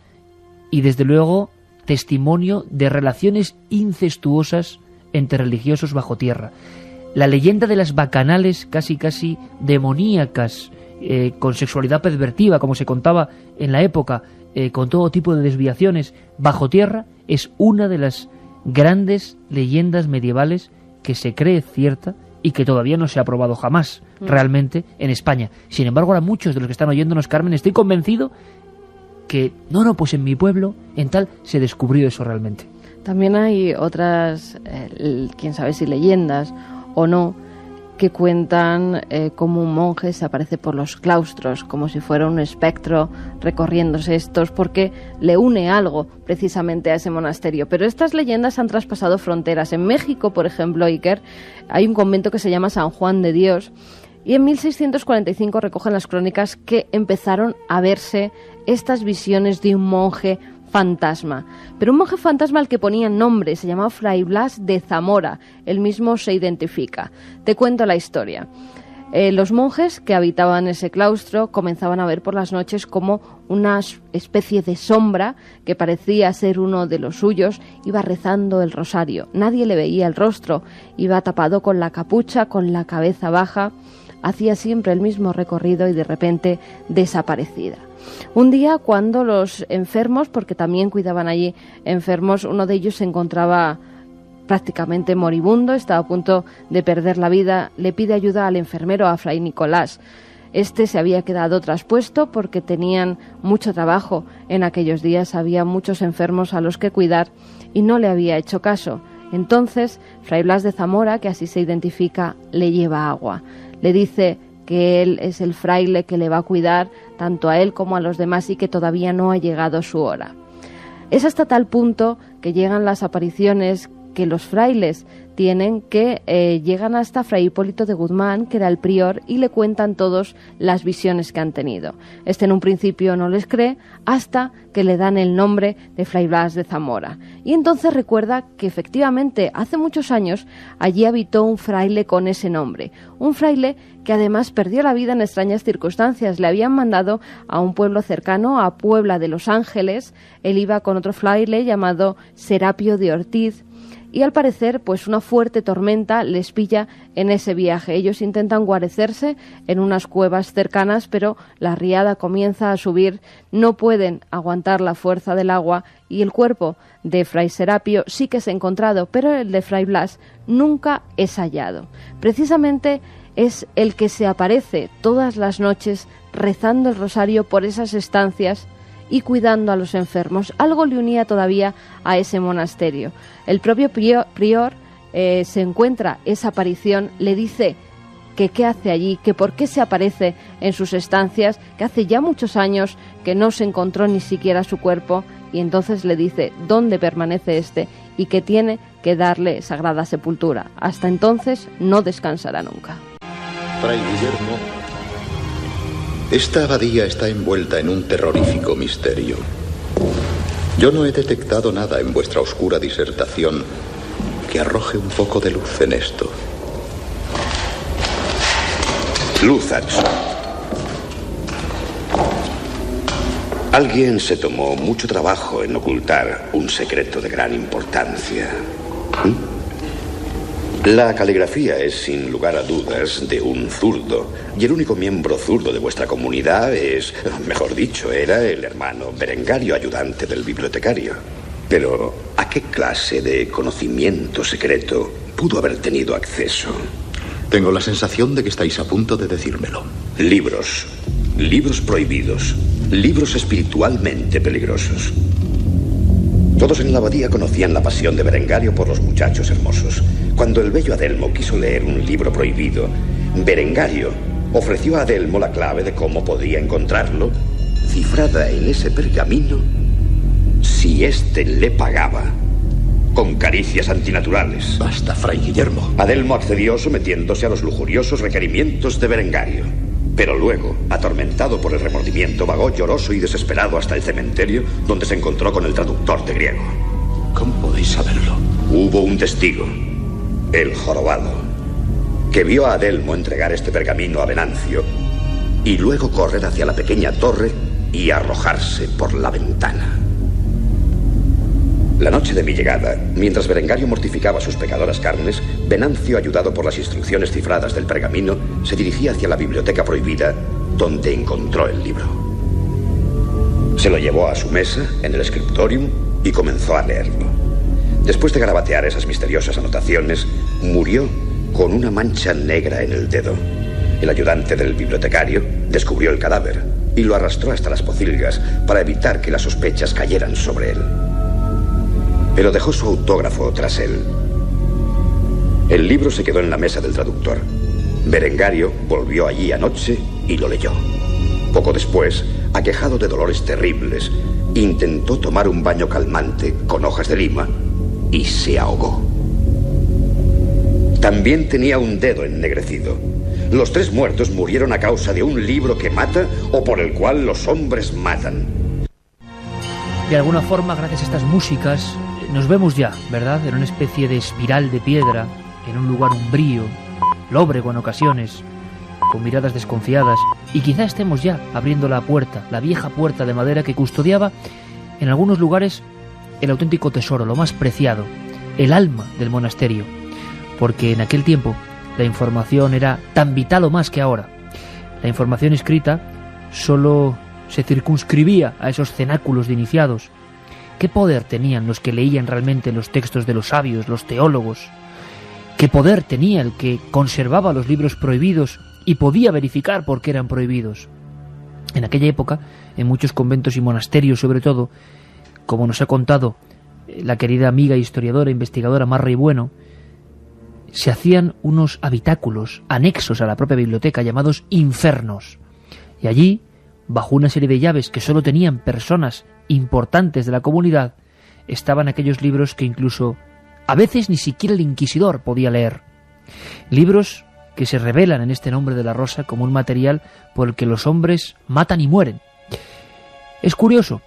y desde luego testimonio de relaciones incestuosas entre religiosos bajo tierra. La leyenda de las bacanales casi demoníacas, con sexualidad pervertida, como se contaba en la época, con todo tipo de desviaciones bajo tierra, es una de las grandes leyendas medievales que se cree cierta y que todavía no se ha probado jamás realmente en España. Sin embargo, ahora muchos de los que están oyéndonos, Carmen, estoy convencido que pues en mi pueblo, en tal, se descubrió eso realmente. También hay otras, quién sabe si leyendas o no, que cuentan cómo un monje se aparece por los claustros, como si fuera un espectro recorriéndose estos, porque le une algo precisamente a ese monasterio. Pero estas leyendas han traspasado fronteras. En México, por ejemplo, Iker, hay un convento que se llama San Juan de Dios, y en 1645 recogen las crónicas que empezaron a verse estas visiones de un monje fantasma, pero un monje fantasma al que ponían nombre, se llamaba Fray Blas de Zamora, él mismo se identifica. Te cuento la historia. Los monjes que habitaban ese claustro comenzaban a ver por las noches como una especie de sombra que parecía ser uno de los suyos iba rezando el rosario. Nadie le veía el rostro, iba tapado con la capucha, con la cabeza baja, hacía siempre el mismo recorrido y de repente desaparecida. Un día, cuando los enfermos, porque también cuidaban allí enfermos, uno de ellos se encontraba prácticamente moribundo, estaba a punto de perder la vida, le pide ayuda al enfermero, a Fray Nicolás. Este se había quedado traspuesto porque tenían mucho trabajo en aquellos días, había muchos enfermos a los que cuidar y no le había hecho caso. Entonces, Fray Blas de Zamora, que así se identifica, le lleva agua. Le dice que él es el fraile que le va a cuidar tanto a él como a los demás y que todavía no ha llegado su hora. Es hasta tal punto que llegan las apariciones que los frailes tienen, que llegan hasta Fray Hipólito de Guzmán, que era el prior, y le cuentan todos las visiones que han tenido. Este en un principio no les cree, hasta que le dan el nombre de Fray Blas de Zamora. Y entonces recuerda que efectivamente hace muchos años allí habitó un fraile con ese nombre. Un fraile que además perdió la vida en extrañas circunstancias. Le habían mandado a un pueblo cercano, a Puebla de Los Ángeles. Él iba con otro fraile llamado Serapio de Ortiz, y al parecer pues una fuerte tormenta les pilla en ese viaje. Ellos intentan guarecerse en unas cuevas cercanas, pero la riada comienza a subir, no pueden aguantar la fuerza del agua y el cuerpo de Fray Serapio sí que es encontrado, pero el de Fray Blas nunca es hallado. Precisamente es el que se aparece todas las noches rezando el rosario por esas estancias y cuidando a los enfermos. Algo le unía todavía a ese monasterio. El propio prior se encuentra esa aparición, le dice que qué hace allí, que por qué se aparece en sus estancias, que hace ya muchos años que no se encontró ni siquiera su cuerpo, y entonces le dice dónde permanece este y que tiene que darle sagrada sepultura. Hasta entonces no descansará nunca. Fray Guillermo, esta abadía está envuelta en un terrorífico misterio. Yo no he detectado nada en vuestra oscura disertación que arroje un poco de luz en esto. Luz, Adson. Alguien se tomó mucho trabajo en ocultar un secreto de gran importancia. La caligrafía es, sin lugar a dudas, de un zurdo, y el único miembro zurdo de vuestra comunidad es, mejor dicho, era el hermano Berengario, ayudante del bibliotecario. Pero, ¿a qué clase de conocimiento secreto pudo haber tenido acceso? Tengo la sensación de que estáis a punto de decírmelo. Libros. Libros prohibidos. Libros espiritualmente peligrosos. Todos en la abadía conocían la pasión de Berengario por los muchachos hermosos. Cuando el bello Adelmo quiso leer un libro prohibido, Berengario ofreció a Adelmo la clave de cómo podía encontrarlo, cifrada en ese pergamino, si éste le pagaba con caricias antinaturales. Basta, Fray Guillermo. Adelmo accedió sometiéndose a los lujuriosos requerimientos de Berengario. Pero luego, atormentado por el remordimiento, vagó lloroso y desesperado hasta el cementerio, donde se encontró con el traductor de griego. ¿Cómo podéis saberlo? Hubo un testigo, el jorobado, que vio a Adelmo entregar este pergamino a Venancio y luego correr hacia la pequeña torre y arrojarse por la ventana. La noche de mi llegada, mientras Berengario mortificaba sus pecadoras carnes, Venancio, ayudado por las instrucciones cifradas del pergamino, se dirigía hacia la biblioteca prohibida, donde encontró el libro. Se lo llevó a su mesa, en el scriptorium, y comenzó a leerlo. Después de garabatear esas misteriosas anotaciones, murió con una mancha negra en el dedo. El ayudante del bibliotecario descubrió el cadáver y lo arrastró hasta las pocilgas para evitar que las sospechas cayeran sobre él. Pero dejó su autógrafo tras él. El libro se quedó en la mesa del traductor. Berengario volvió allí anoche y lo leyó. Poco después, aquejado de dolores terribles, intentó tomar un baño calmante con hojas de lima y se ahogó. También tenía un dedo ennegrecido. Los 3 muertos murieron a causa de un libro que mata o por el cual los hombres matan. De alguna forma, gracias a estas músicas, nos vemos ya, ¿verdad?, en una especie de espiral de piedra, en un lugar umbrío, lóbrego en ocasiones, con miradas desconfiadas, y quizá estemos ya abriendo la puerta, la vieja puerta de madera que custodiaba en algunos lugares el auténtico tesoro, lo más preciado, el alma del monasterio, porque en aquel tiempo la información era tan vital o más que ahora. La información escrita solo se circunscribía a esos cenáculos de iniciados. ¿Qué poder tenían los que leían realmente los textos de los sabios, los teólogos? ¿Qué poder tenía el que conservaba los libros prohibidos y podía verificar por qué eran prohibidos? En aquella época, en muchos conventos y monasterios sobre todo, como nos ha contado la querida amiga historiadora e investigadora Marrey Bueno, se hacían unos habitáculos anexos a la propia biblioteca llamados infernos. Y allí, bajo una serie de llaves que solo tenían personas importantes de la comunidad, estaban aquellos libros que incluso a veces ni siquiera el inquisidor podía leer. Libros que se revelan en este nombre de la rosa como un material por el que los hombres matan y mueren. Es curioso,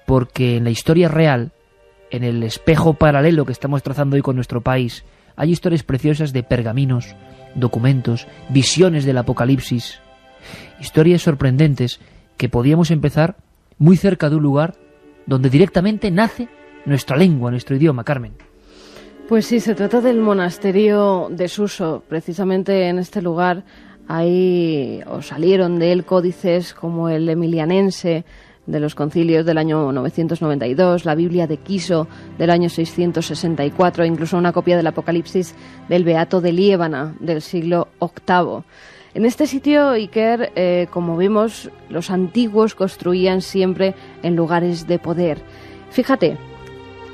porque en la historia real, en el espejo paralelo que estamos trazando hoy con nuestro país, hay historias preciosas de pergaminos, documentos, visiones del Apocalipsis, historias sorprendentes que podíamos empezar muy cerca de un lugar donde directamente nace nuestra lengua, nuestro idioma, Carmen. Pues sí, se trata del monasterio de Suso. Precisamente en este lugar salieron de él códices como el emilianense de los concilios del año 992, la Biblia de Quiso del año 664, incluso una copia del Apocalipsis del Beato de Liébana del siglo VIII. En este sitio, Iker, como vemos, los antiguos construían siempre en lugares de poder. Fíjate,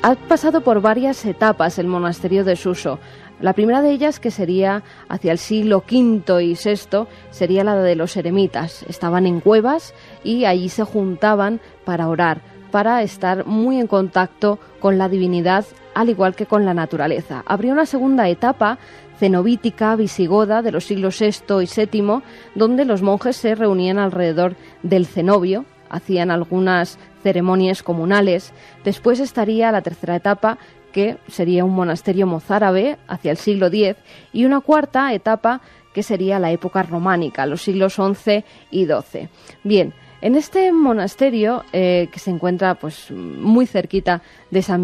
ha pasado por varias etapas el monasterio de Suso. La primera de ellas, que sería hacia el siglo V y VI, sería la de los eremitas. Estaban en cuevas y allí se juntaban para orar, para estar muy en contacto con la divinidad, al igual que con la naturaleza. Habría una segunda etapa cenobítica, visigoda, de los siglos VI y VII, donde los monjes se reunían alrededor del cenobio, hacían algunas ceremonias comunales. Después estaría la tercera etapa, que sería un monasterio mozárabe hacia el siglo X, y una cuarta etapa que sería la época románica, los siglos XI y XII. Bien, en este monasterio, que se encuentra pues muy cerquita de San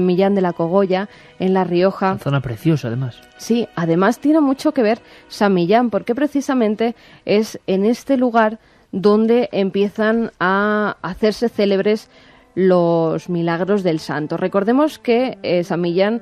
Millán de la Cogolla, en La Rioja. Una zona preciosa, además. Sí, además tiene mucho que ver San Millán, porque precisamente es en este lugar donde empiezan a hacerse célebres los milagros del santo. Recordemos que San Millán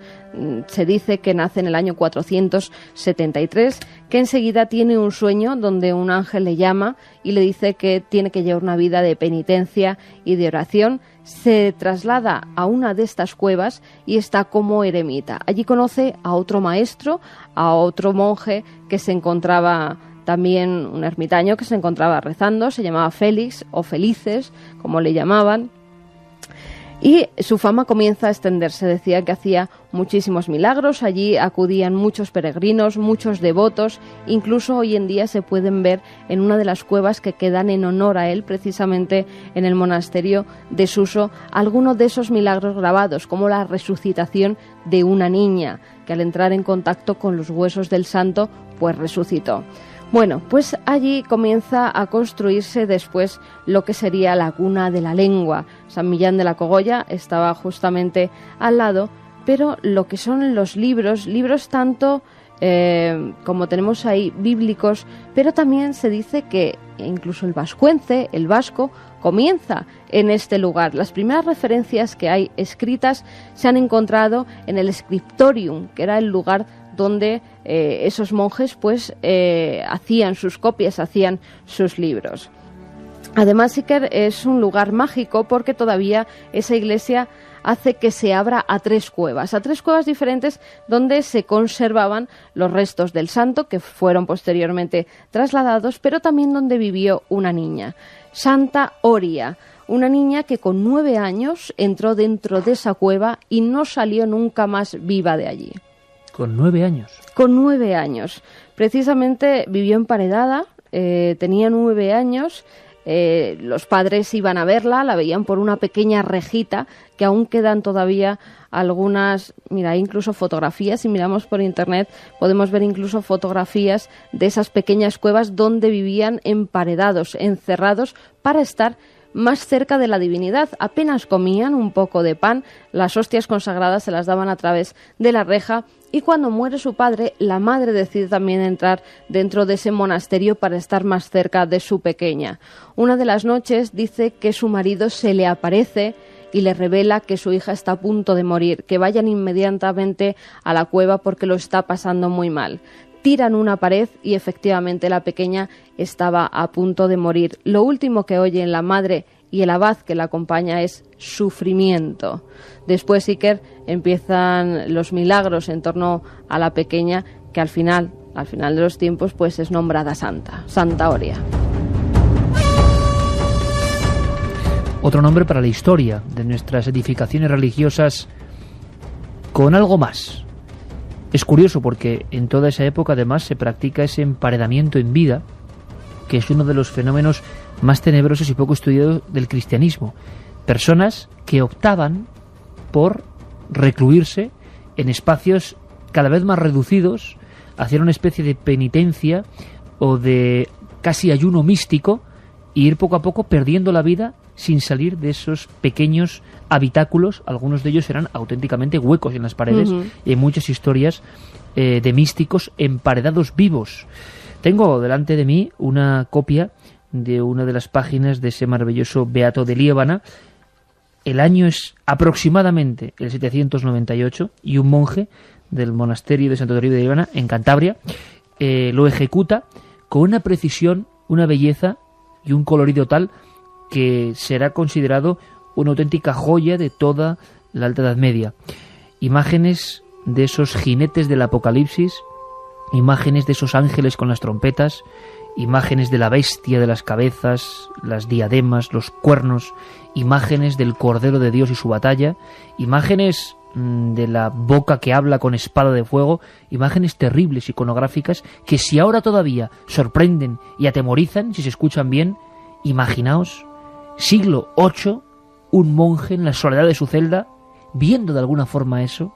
se dice que nace en el año 473, que enseguida tiene un sueño donde un ángel le llama y le dice que tiene que llevar una vida de penitencia y de oración. Se traslada a una de estas cuevas y está como eremita. Allí conoce a otro maestro, a otro monje que se encontraba, también un ermitaño que se encontraba rezando, se llamaba Félix o Felices, como le llamaban. Y su fama comienza a extenderse. Decía que hacía muchísimos milagros, allí acudían muchos peregrinos, muchos devotos, incluso hoy en día se pueden ver en una de las cuevas que quedan en honor a él, precisamente en el monasterio de Suso, algunos de esos milagros grabados, como la resucitación de una niña, que al entrar en contacto con los huesos del santo, pues resucitó. Bueno, pues allí comienza a construirse después lo que sería la cuna de la lengua. San Millán de la Cogolla estaba justamente al lado, pero lo que son los libros tanto como tenemos ahí bíblicos, pero también se dice que incluso el vascuence, el vasco, comienza en este lugar. Las primeras referencias que hay escritas se han encontrado en el Scriptorium, que era el lugar donde esos monjes pues hacían sus copias, hacían sus libros. Además, Iker es un lugar mágico porque todavía esa iglesia hace que se abra a 3 cuevas diferentes donde se conservaban los restos del santo que fueron posteriormente trasladados, pero también donde vivió una niña, Santa Oria, una niña que con 9 años entró dentro de esa cueva y no salió nunca más viva de allí. ¿Con 9 años? Con 9 años. Precisamente vivió emparedada, tenía 9 años. Los padres iban a verla, la veían por una pequeña rejita que aún quedan todavía algunas, mira, incluso fotografías, si miramos por internet podemos ver incluso fotografías de esas pequeñas cuevas donde vivían emparedados, encerrados para estar más cerca de la divinidad. Apenas comían un poco de pan, las hostias consagradas se las daban a través de la reja, y cuando muere su padre, la madre decide también entrar dentro de ese monasterio para estar más cerca de su pequeña. Una de las noches dice que su marido se le aparece y le revela que su hija está a punto de morir, que vayan inmediatamente a la cueva porque lo está pasando muy mal. Tiran una pared y efectivamente la pequeña estaba a punto de morir. Lo último que oyen la madre y el abad que la acompaña es sufrimiento. Después, Iker, empiezan los milagros en torno a la pequeña, que al final de los tiempos, pues es nombrada santa, Santa Oria. Otro nombre para la historia de nuestras edificaciones religiosas con algo más. Es curioso porque en toda esa época además se practica ese emparedamiento en vida, que es uno de los fenómenos más tenebrosos y poco estudiados del cristianismo. Personas que optaban por recluirse en espacios cada vez más reducidos, hacer una especie de penitencia o de casi ayuno místico e ir poco a poco perdiendo la vida sin salir de esos pequeños habitáculos. Algunos de ellos eran auténticamente huecos en las paredes. Y hay muchas historias de místicos emparedados vivos. Tengo delante de mí una copia de una de las páginas de ese maravilloso Beato de Liébana. El año es aproximadamente el 798 y un monje del monasterio de Santo Toribio de Liébana, en Cantabria, lo ejecuta con una precisión, una belleza y un colorido tal que será considerado una auténtica joya de toda la Alta Edad Media. Imágenes de esos jinetes del Apocalipsis, imágenes de esos ángeles con las trompetas, imágenes de la bestia de las cabezas, las diademas, los cuernos, imágenes del Cordero de Dios y su batalla, imágenes de la boca que habla con espada de fuego, imágenes terribles, iconográficas, que si ahora todavía sorprenden y atemorizan, si se escuchan bien, imaginaos, siglo VIII, un monje en la soledad de su celda, viendo de alguna forma eso,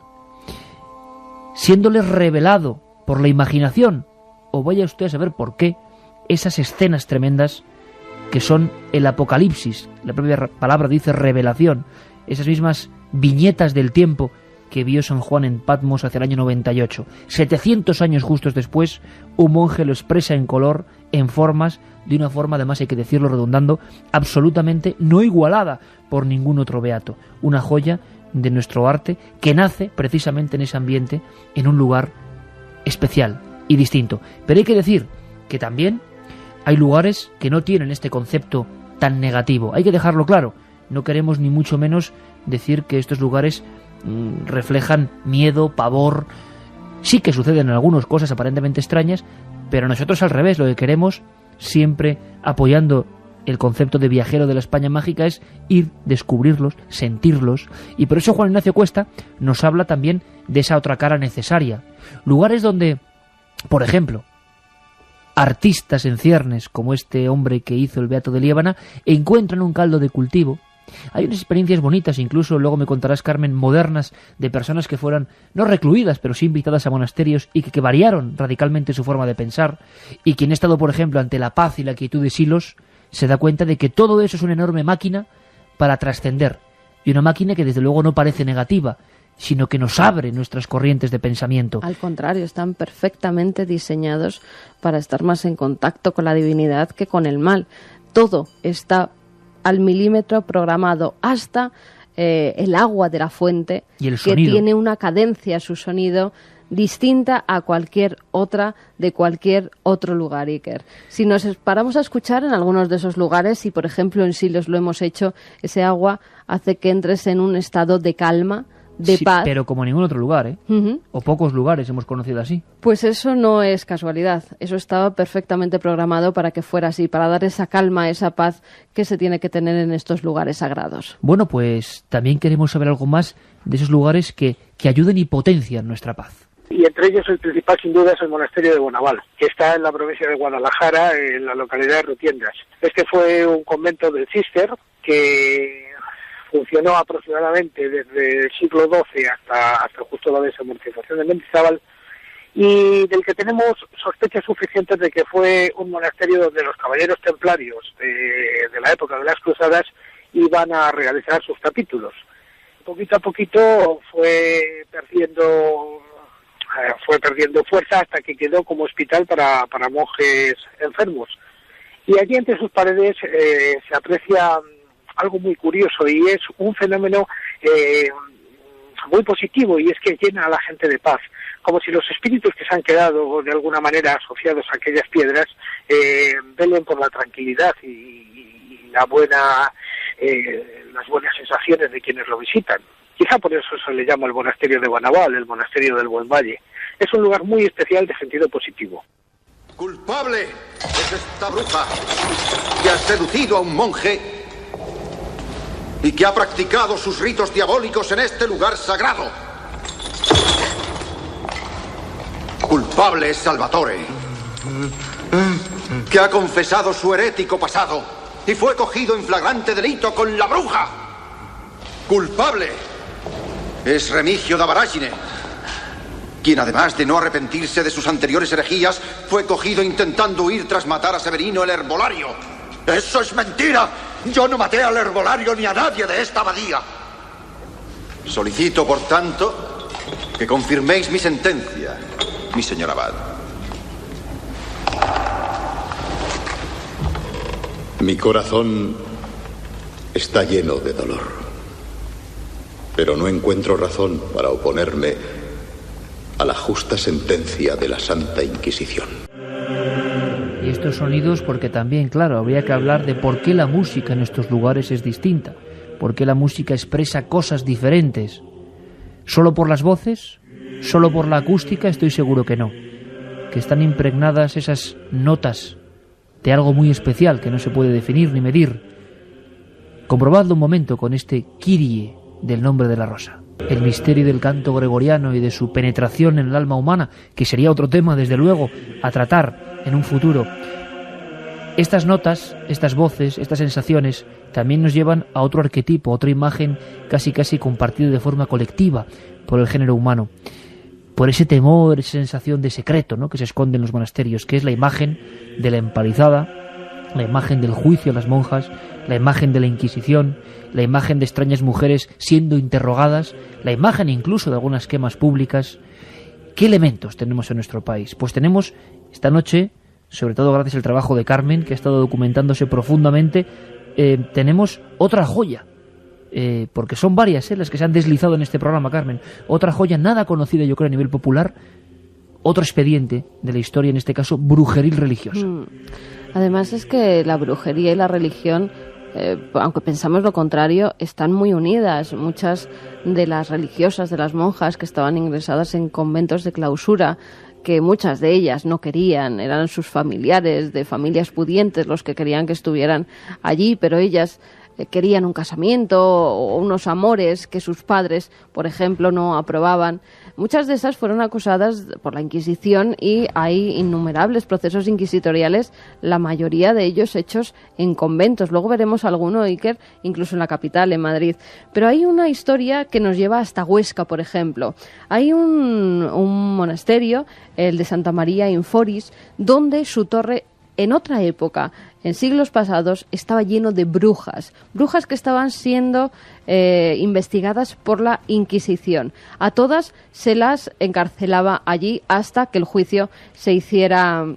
siéndole revelado por la imaginación, o vaya usted a saber por qué, esas escenas tremendas que son el Apocalipsis. La propia palabra dice revelación, esas mismas viñetas del tiempo que vio San Juan en Patmos hacia el año 98. 700 años justos después, un monje lo expresa en color, en formas, de una forma, además hay que decirlo redundando, absolutamente no igualada por ningún otro beato. Una joya de nuestro arte que nace precisamente en ese ambiente, en un lugar especial y distinto. Pero hay que decir que también hay lugares que no tienen este concepto tan negativo. Hay que dejarlo claro. No queremos ni mucho menos decir que estos lugares reflejan miedo, pavor. Sí que suceden algunas cosas aparentemente extrañas, pero nosotros al revés. Lo que queremos, siempre apoyando el concepto de viajero de la España mágica, es ir, descubrirlos, sentirlos. Y por eso Juan Ignacio Cuesta nos habla también de esa otra cara necesaria. Lugares donde, por ejemplo, artistas en ciernes, como este hombre que hizo el Beato de Liébana, encuentran un caldo de cultivo. Hay unas experiencias bonitas, incluso luego me contarás, Carmen, modernas, de personas que fueran no recluidas, pero sí invitadas a monasterios y que variaron radicalmente su forma de pensar. Y quien ha estado, por ejemplo, ante la paz y la quietud de Silos, se da cuenta de que todo eso es una enorme máquina para trascender. Y una máquina que desde luego no parece negativa, sino que nos abre nuestras corrientes de pensamiento. Al contrario, están perfectamente diseñados para estar más en contacto con la divinidad que con el mal. Todo está al milímetro programado, hasta el agua de la fuente, y el que sonido. tiene una cadencia, su sonido, distinta a cualquier otra de cualquier otro lugar, Iker. Si nos paramos a escuchar en algunos de esos lugares, y por ejemplo en Silos lo hemos hecho, ese agua hace que entres en un estado de calma, de paz. Pero como en ningún otro lugar, ¿eh? Uh-huh. O pocos lugares hemos conocido así. Pues eso no es casualidad. Eso estaba perfectamente programado para que fuera así, para dar esa calma, esa paz que se tiene que tener en estos lugares sagrados. Bueno, pues también queremos saber algo más de esos lugares que ayuden y potencian nuestra paz. Y entre ellos el principal, sin duda, es el monasterio de Bonaval, que está en la provincia de Guadalajara, en la localidad de Rutiendas. Este fue un convento del Cister que funcionó aproximadamente desde el siglo XII hasta justo la desamortización de Mendizábal, y del que tenemos sospechas suficientes de que fue un monasterio donde los caballeros templarios de la época de las cruzadas iban a realizar sus capítulos. Poquito a poquito fue perdiendo fuerza hasta que quedó como hospital para monjes enfermos. Y allí entre sus paredes se aprecia algo muy curioso, y es un fenómeno muy positivo, y es que llena a la gente de paz, como si los espíritus que se han quedado de alguna manera asociados a aquellas piedras velen por la tranquilidad y las buenas sensaciones de quienes lo visitan. Quizá por eso se le llama el monasterio de Bonaval, el monasterio del Buen Valle. Es un lugar muy especial de sentido positivo. ¡Culpable es esta bruja que ha seducido a un monje y que ha practicado sus ritos diabólicos en este lugar sagrado! Culpable es Salvatore, que ha confesado su herético pasado y fue cogido en flagrante delito con la bruja. Culpable es Remigio da Varagine, quien además de no arrepentirse de sus anteriores herejías, fue cogido intentando huir tras matar a Severino el herbolario. ¡Eso es mentira! Yo no maté al herbolario ni a nadie de esta abadía. Solicito, por tanto, que confirméis mi sentencia, mi señor abad. Mi corazón está lleno de dolor, pero no encuentro razón para oponerme a la justa sentencia de la Santa Inquisición. Y estos sonidos porque también, claro, habría que hablar de por qué la música en estos lugares es distinta, por qué la música expresa cosas diferentes. ¿Solo por las voces? ¿Solo por la acústica? Estoy seguro que no. Que están impregnadas esas notas de algo muy especial que no se puede definir ni medir. Comprobadlo un momento con este Kyrie del nombre de la rosa. El misterio del canto gregoriano y de su penetración en el alma humana, que sería otro tema, desde luego, a tratar en un futuro. Estas notas, estas voces, estas sensaciones también nos llevan a otro arquetipo, otra imagen casi compartida de forma colectiva por el género humano, por ese temor, esa sensación de secreto, ¿no?, que se esconde en los monasterios, que es la imagen de la empalizada, la imagen del juicio a las monjas, la imagen de la Inquisición, la imagen de extrañas mujeres siendo interrogadas, la imagen incluso de algunas quemas públicas. ¿Qué elementos tenemos en nuestro país? Pues tenemos esta noche, sobre todo gracias al trabajo de Carmen, que ha estado documentándose profundamente, tenemos otra joya, porque son varias las que se han deslizado en este programa, Carmen. Otra joya nada conocida, yo creo, a nivel popular, otro expediente de la historia, en este caso, brujeril religiosa. Además es que la brujería y la religión, aunque pensamos lo contrario, están muy unidas. Muchas de las religiosas, de las monjas que estaban ingresadas en conventos de clausura, que muchas de ellas no querían, eran sus familiares, de familias pudientes, los que querían que estuvieran allí, pero ellas querían un casamiento o unos amores que sus padres, por ejemplo, no aprobaban. Muchas de esas fueron acusadas por la Inquisición y hay innumerables procesos inquisitoriales, la mayoría de ellos hechos en conventos. Luego veremos alguno, Iker, incluso en la capital, en Madrid. Pero hay una historia que nos lleva hasta Huesca, por ejemplo. Hay un monasterio, el de Santa María in Foris, donde su torre, en otra época, en siglos pasados, estaba lleno de brujas que estaban siendo investigadas por la Inquisición. A todas se las encarcelaba allí hasta que el juicio se hiciera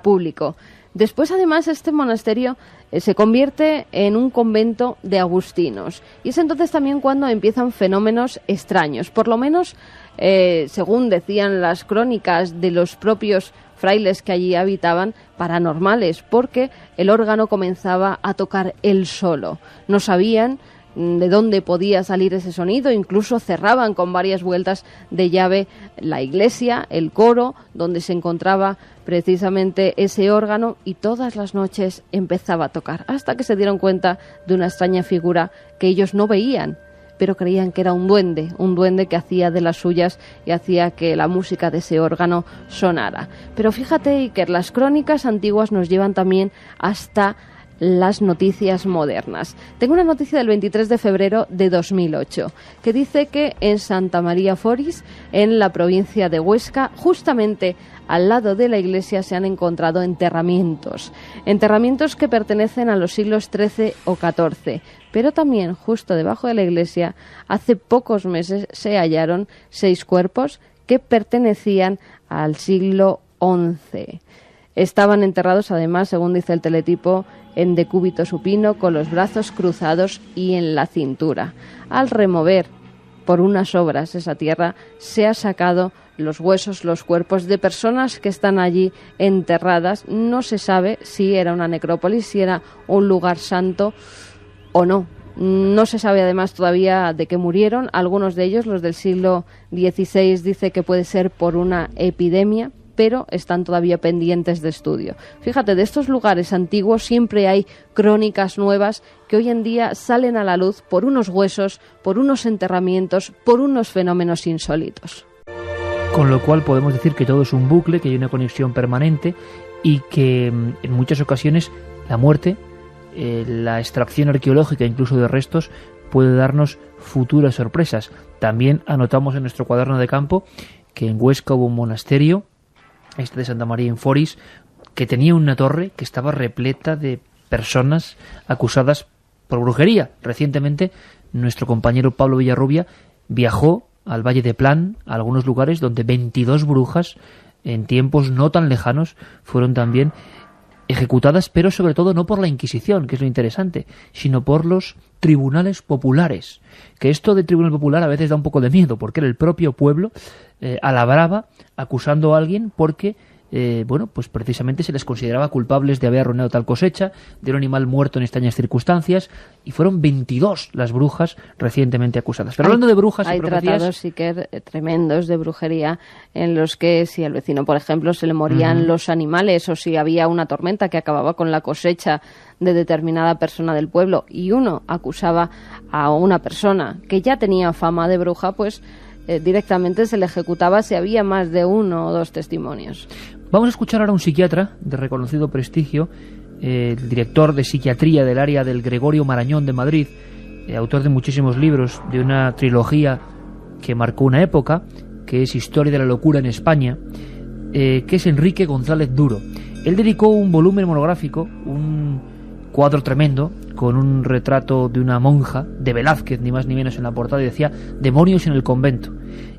público. Después, además, este monasterio se convierte en un convento de agustinos. Y es entonces también cuando empiezan fenómenos extraños. Por lo menos, según decían las crónicas de los propios frailes que allí habitaban, paranormales, porque el órgano comenzaba a tocar él solo. No sabían de dónde podía salir ese sonido, incluso cerraban con varias vueltas de llave la iglesia, el coro, donde se encontraba precisamente ese órgano, y todas las noches empezaba a tocar, hasta que se dieron cuenta de una extraña figura que ellos no veían, pero creían que era un duende que hacía de las suyas y hacía que la música de ese órgano sonara. Pero fíjate, Iker, las crónicas antiguas nos llevan también hasta las noticias modernas. Tengo una noticia del 23 de febrero de 2008 que dice que en Santa María Foris, en la provincia de Huesca, justamente al lado de la iglesia, se han encontrado enterramientos que pertenecen a los siglos XIII o XIV, pero también justo debajo de la iglesia hace pocos meses se hallaron 6 cuerpos que pertenecían al siglo XI. Estaban enterrados, además, según dice el teletipo, en decúbito supino, con los brazos cruzados y en la cintura. Al remover por unas obras esa tierra, se ha sacado los huesos, los cuerpos de personas que están allí enterradas. No se sabe si era una necrópolis, si era un lugar santo o no. No se sabe además todavía de qué murieron. Algunos de ellos, los del siglo XVI, dice que puede ser por una epidemia, pero están todavía pendientes de estudio. Fíjate, de estos lugares antiguos siempre hay crónicas nuevas que hoy en día salen a la luz por unos huesos, por unos enterramientos, por unos fenómenos insólitos. Con lo cual podemos decir que todo es un bucle, que hay una conexión permanente y que en muchas ocasiones la muerte, la extracción arqueológica incluso de restos, puede darnos futuras sorpresas. También anotamos en nuestro cuaderno de campo que en Huesca hubo un monasterio, este de Santa María en Foris, que tenía una torre que estaba repleta de personas acusadas por brujería. Recientemente nuestro compañero Pablo Villarrubia viajó al Valle de Plan, a algunos lugares donde 22 brujas en tiempos no tan lejanos fueron también ejecutadas, pero sobre todo no por la Inquisición, que es lo interesante, sino por los tribunales populares. Que esto de tribunal popular a veces da un poco de miedo, porque era el propio pueblo a la brava acusando a alguien porque pues precisamente se les consideraba culpables de haber arruinado tal cosecha, de un animal muerto en extrañas circunstancias, y fueron 22 las brujas recientemente acusadas. Pero hablando de brujas y profecías, hay tratados, sí que tremendos de brujería, en los que si al vecino, por ejemplo, se le morían los animales, o si había una tormenta que acababa con la cosecha de determinada persona del pueblo, y uno acusaba a una persona que ya tenía fama de bruja, pues directamente se le ejecutaba si había más de 1 o 2 testimonios. Vamos a escuchar ahora a un psiquiatra de reconocido prestigio, el director de psiquiatría del área del Gregorio Marañón de Madrid, autor de muchísimos libros, de una trilogía que marcó una época, que es Historia de la locura en España, que es Enrique González Duro. Él dedicó un volumen monográfico, un cuadro tremendo, con un retrato de una monja, de Velázquez, ni más ni menos, en la portada, y decía Demonios en el convento.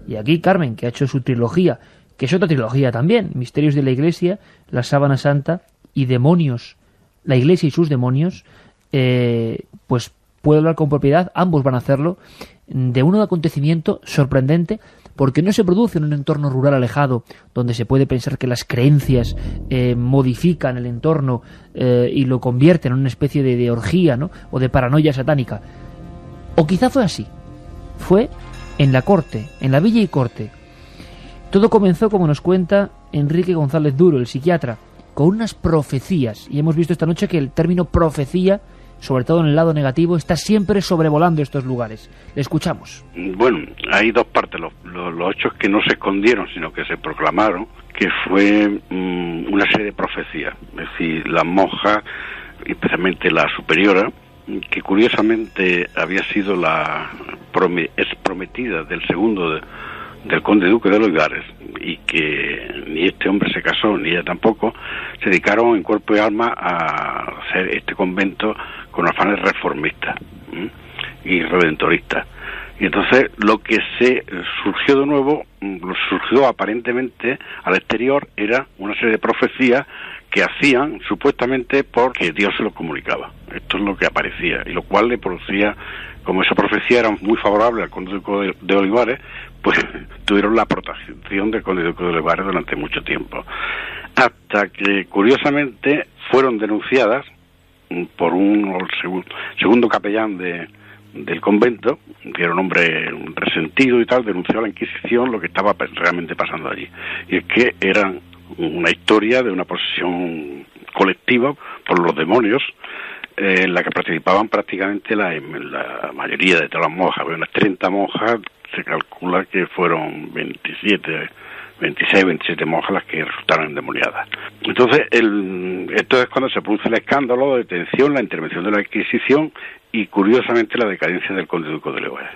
Y aquí Carmen, que ha hecho su trilogía, que es otra trilogía también, Misterios de la Iglesia, La Sábana Santa y Demonios, la Iglesia y sus demonios, pues puede hablar con propiedad, ambos van a hacerlo, de un acontecimiento sorprendente, porque no se produce en un entorno rural alejado, donde se puede pensar que las creencias modifican el entorno y lo convierten en una especie de orgía, ¿no?, o de paranoia satánica. O quizá fue así, fue en la corte, en la villa y corte. Todo comenzó, como nos cuenta Enrique González Duro, el psiquiatra, con unas profecías. Y hemos visto esta noche que el término profecía, sobre todo en el lado negativo, está siempre sobrevolando estos lugares. Le escuchamos. Bueno, hay dos partes. Los hechos que no se escondieron, sino que se proclamaron, que fue una serie de profecías. Es decir, las monjas, especialmente la superiora, que curiosamente había sido la prometida del segundo del conde duque de Loigares, y que ni este hombre se casó ni ella tampoco, se dedicaron en cuerpo y alma a hacer este convento con afanes reformistas y redentoristas. Y entonces lo que se surgió de nuevo, surgió aparentemente al exterior, era una serie de profecías que hacían supuestamente porque Dios se los comunicaba. Esto es lo que aparecía, y lo cual le producía, como esa profecía era muy favorable al conde duque de Olivares, pues tuvieron la protección del conde duque de Olivares durante mucho tiempo. Hasta que, curiosamente, fueron denunciadas por un segundo capellán del convento, que era un hombre resentido y tal, denunció a la Inquisición lo que estaba realmente pasando allí. Y es que eran una historia de una posesión colectiva por los demonios, en la que participaban prácticamente la mayoría de todas las monjas. Había unas 30 monjas, se calcula que fueron 26, 27 monjas las que resultaron endemoniadas. Entonces, esto es cuando se produce el escándalo, la detención, la intervención de la Inquisición y, curiosamente, la decadencia del conde duque de Olivares.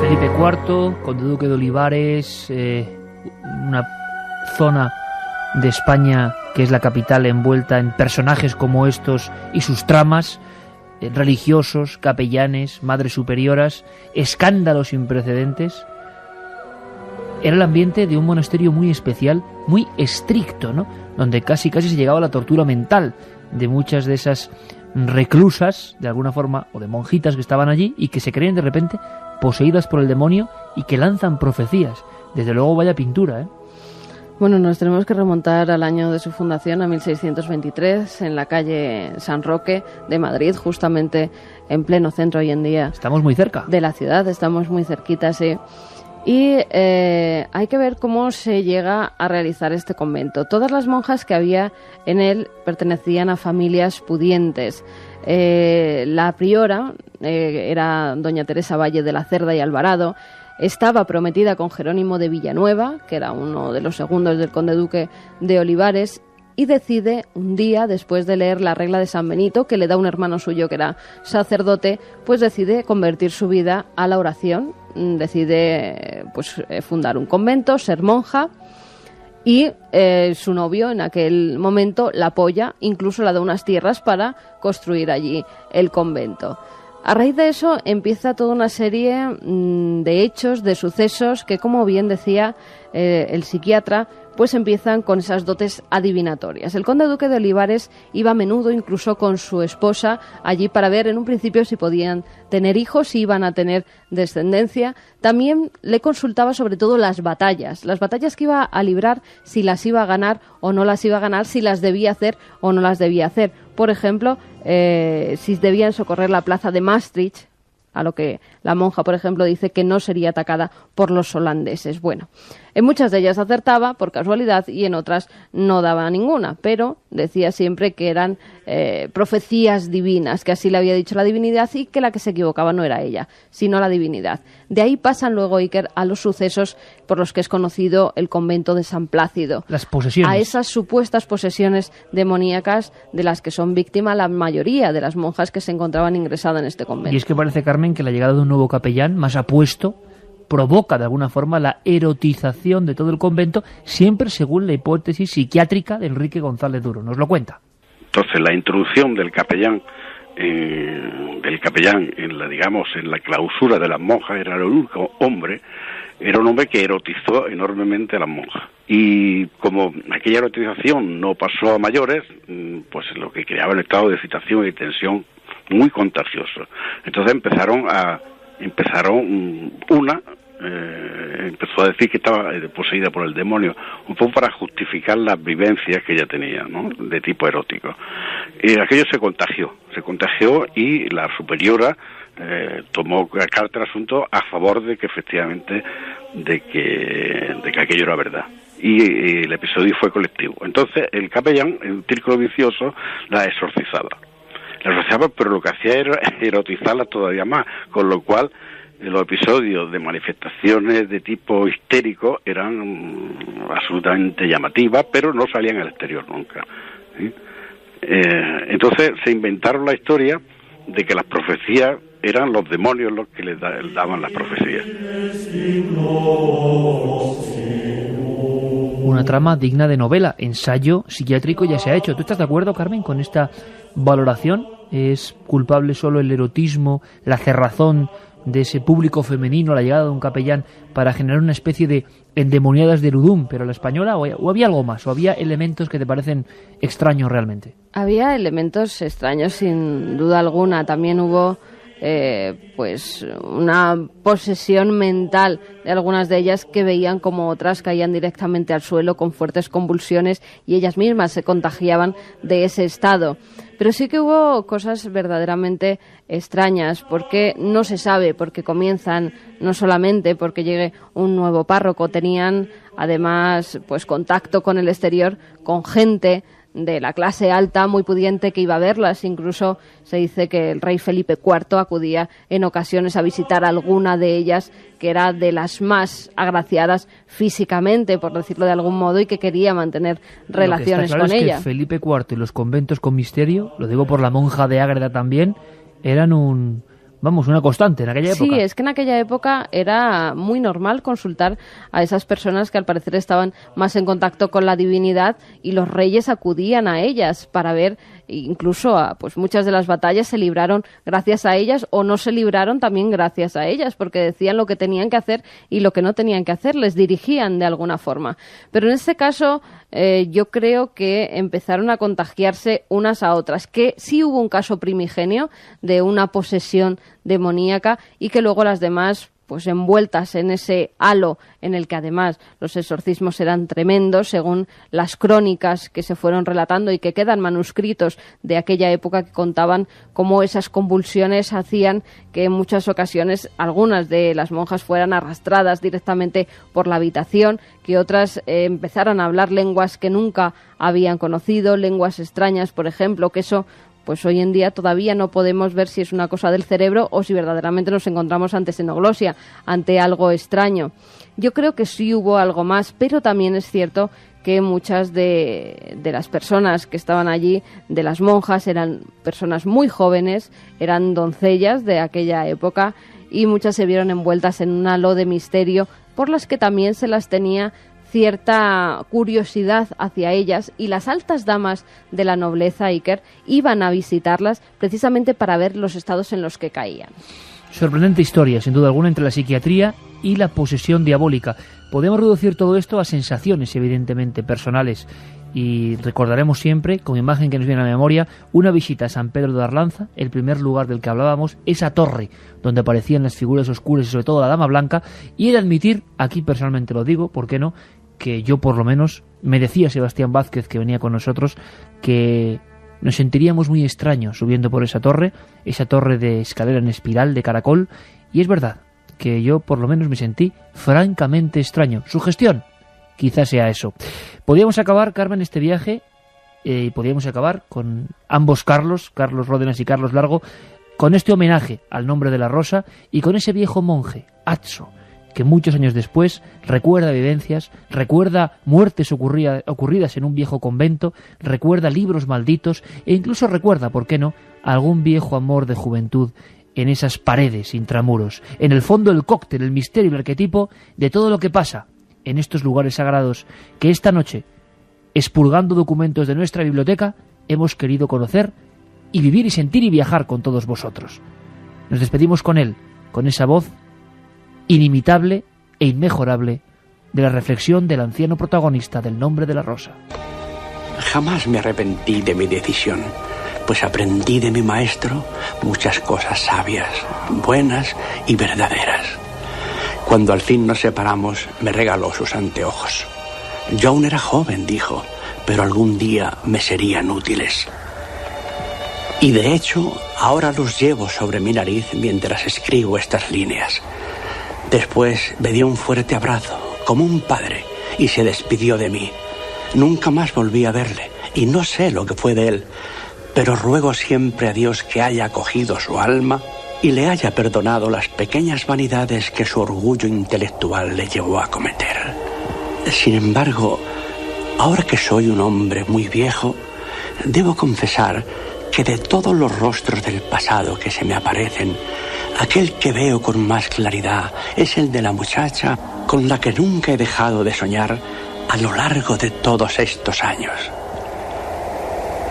Felipe IV, conde duque de Olivares, una zona de España que es la capital envuelta en personajes como estos y sus tramas, religiosos, capellanes, madres superioras, escándalos sin precedentes. Era el ambiente de un monasterio muy especial, muy estricto, ¿no? Donde casi se llegaba a la tortura mental de muchas de esas reclusas, de alguna forma, o de monjitas que estaban allí y que se creen de repente poseídas por el demonio y que lanzan profecías. Desde luego, vaya pintura, ¿eh? Bueno, nos tenemos que remontar al año de su fundación, a 1623, en la calle San Roque de Madrid, justamente en pleno centro hoy en día. Estamos muy cerca. De la ciudad, estamos muy cerquita, sí. Y hay que ver cómo se llega a realizar este convento. Todas las monjas que había en él pertenecían a familias pudientes. La priora era doña Teresa Valle de la Cerda y Alvarado. Estaba prometida con Jerónimo de Villanueva, que era uno de los segundos del conde duque de Olivares, y decide un día, después de leer la regla de San Benito, que le da un hermano suyo que era sacerdote, pues decide convertir su vida a la oración, decide fundar un convento, ser monja, y su novio en aquel momento la apoya, incluso le da unas tierras para construir allí el convento. A raíz de eso empieza toda una serie de hechos, de sucesos que, como bien decía el psiquiatra, pues empiezan con esas dotes adivinatorias. El conde duque de Olivares iba a menudo incluso con su esposa allí para ver en un principio si podían tener hijos, si iban a tener descendencia. También le consultaba sobre todo las batallas que iba a librar, si las iba a ganar o no las iba a ganar, si las debía hacer o no las debía hacer. Por ejemplo, si debían socorrer la plaza de Maastricht, a lo que la monja, por ejemplo, dice que no sería atacada por los holandeses. Bueno, en muchas de ellas acertaba por casualidad y en otras no daba ninguna, pero decía siempre que eran profecías divinas, que así le había dicho la divinidad y que la que se equivocaba no era ella, sino la divinidad. De ahí pasan luego, Iker, a los sucesos por los que es conocido el convento de San Plácido. Las posesiones. A esas supuestas posesiones demoníacas de las que son víctimas la mayoría de las monjas que se encontraban ingresadas en este convento. Y es que parece, Carmen, que la llegada de un nuevo capellán más apuesto provoca de alguna forma la erotización de todo el convento, siempre según la hipótesis psiquiátrica de Enrique González Duro. ¿Nos lo cuenta? Entonces, la introducción del capellán en la clausura de las monjas, era el único hombre, era un hombre que erotizó enormemente a las monjas. Y como aquella erotización no pasó a mayores, pues lo que creaba un estado de excitación y tensión muy contagioso. Entonces empezó a decir que estaba poseída por el demonio, un poco para justificar las vivencias que ella tenía, ¿no?, de tipo erótico. Aquello se contagió y la superiora tomó carta del asunto a favor de que efectivamente de que aquello era verdad. Y el episodio fue colectivo. Entonces el capellán, en un círculo vicioso, la exorcizaba, pero lo que hacía era erotizarla todavía más, con lo cual los episodios de manifestaciones de tipo histérico eran absolutamente llamativas, pero no salían al exterior nunca, ¿sí? Entonces se inventaron la historia de que las profecías eran los demonios los que les daban las profecías. Una trama digna de novela, ensayo psiquiátrico ya se ha hecho. ¿Tú estás de acuerdo, Carmen, con esta valoración? ¿Es culpable solo el erotismo, la cerrazón de ese público femenino, la llegada de un capellán para generar una especie de endemoniadas de Ludum, pero la española, o había algo más, o había elementos que te parecen extraños realmente? Había elementos extraños, sin duda alguna. También hubo pues una posesión mental de algunas de ellas, que veían como otras caían directamente al suelo con fuertes convulsiones y ellas mismas se contagiaban de ese estado. Pero sí que hubo cosas verdaderamente extrañas, porque no se sabe, porque comienzan no solamente porque llegue un nuevo párroco, tenían además pues contacto con el exterior, con gente de la clase alta muy pudiente que iba a verlas. Incluso se dice que el rey Felipe IV acudía en ocasiones a visitar a alguna de ellas, que era de las más agraciadas físicamente, por decirlo de algún modo, y que quería mantener relaciones con ella. Lo que está claro es que Felipe IV y los conventos con misterio, lo digo por la monja de Ágreda también, eran una constante en aquella época. Sí, es que en aquella época era muy normal consultar a esas personas que al parecer estaban más en contacto con la divinidad, y los reyes acudían a ellas para ver, incluso pues muchas de las batallas se libraron gracias a ellas, o no se libraron también gracias a ellas, porque decían lo que tenían que hacer y lo que no tenían que hacer, les dirigían de alguna forma. Pero en este caso yo creo que empezaron a contagiarse unas a otras, que sí hubo un caso primigenio de una posesión demoníaca, y que luego las demás, pues envueltas en ese halo en el que además los exorcismos eran tremendos, según las crónicas que se fueron relatando y que quedan manuscritos de aquella época, que contaban cómo esas convulsiones hacían que en muchas ocasiones algunas de las monjas fueran arrastradas directamente por la habitación, que otras empezaran a hablar lenguas que nunca habían conocido, lenguas extrañas, por ejemplo, que eso pues hoy en día todavía no podemos ver si es una cosa del cerebro o si verdaderamente nos encontramos ante xenoglosia, ante algo extraño. Yo creo que sí hubo algo más, pero también es cierto que muchas de las personas que estaban allí, de las monjas, eran personas muy jóvenes, eran doncellas de aquella época, y muchas se vieron envueltas en un halo de misterio por las que también se las tenía cierta curiosidad hacia ellas, y las altas damas de la nobleza, Iker, iban a visitarlas precisamente para ver los estados en los que caían. Sorprendente historia, sin duda alguna, entre la psiquiatría y la posesión diabólica. Podemos reducir todo esto a sensaciones, evidentemente, personales, y recordaremos siempre, como imagen que nos viene a la memoria, una visita a San Pedro de Arlanza, el primer lugar del que hablábamos, esa torre donde aparecían las figuras oscuras y sobre todo la Dama Blanca, y he de admitir, aquí personalmente lo digo, ¿por qué no?, que yo por lo menos, me decía Sebastián Vázquez, que venía con nosotros, que nos sentiríamos muy extraños subiendo por esa torre de escalera en espiral, de caracol, y es verdad que yo por lo menos me sentí francamente extraño. Sugestión, quizás sea eso. Podíamos acabar, Carmen, este viaje, y podíamos acabar con ambos Carlos Ródenas y Carlos Largo, con este homenaje al nombre de la rosa y con ese viejo monje, Atso, que muchos años después recuerda vivencias, recuerda muertes ocurridas en un viejo convento, recuerda libros malditos e incluso recuerda, ¿por qué no?, algún viejo amor de juventud en esas paredes intramuros. En el fondo, el cóctel, el misterio, el arquetipo de todo lo que pasa en estos lugares sagrados que esta noche, expurgando documentos de nuestra biblioteca, hemos querido conocer y vivir y sentir y viajar con todos vosotros. Nos despedimos con él, con esa voz inimitable e inmejorable de la reflexión del anciano protagonista del Nombre de la Rosa. Jamás me arrepentí de mi decisión, pues aprendí de mi maestro muchas cosas sabias, buenas y verdaderas. Cuando al fin nos separamos, me regaló sus anteojos. Yo aún era joven, dijo, pero algún día me serían útiles. Y de hecho, ahora los llevo sobre mi nariz mientras escribo estas líneas. Después me dio un fuerte abrazo, como un padre, y se despidió de mí. Nunca más volví a verle, y no sé lo que fue de él, pero ruego siempre a Dios que haya acogido su alma y le haya perdonado las pequeñas vanidades que su orgullo intelectual le llevó a cometer. Sin embargo, ahora que soy un hombre muy viejo, debo confesar que de todos los rostros del pasado que se me aparecen, aquel que veo con más claridad es el de la muchacha con la que nunca he dejado de soñar a lo largo de todos estos años.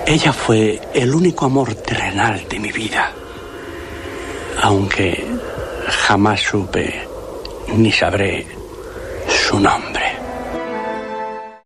Ella fue el único amor terrenal de mi vida, aunque jamás supe ni sabré su nombre.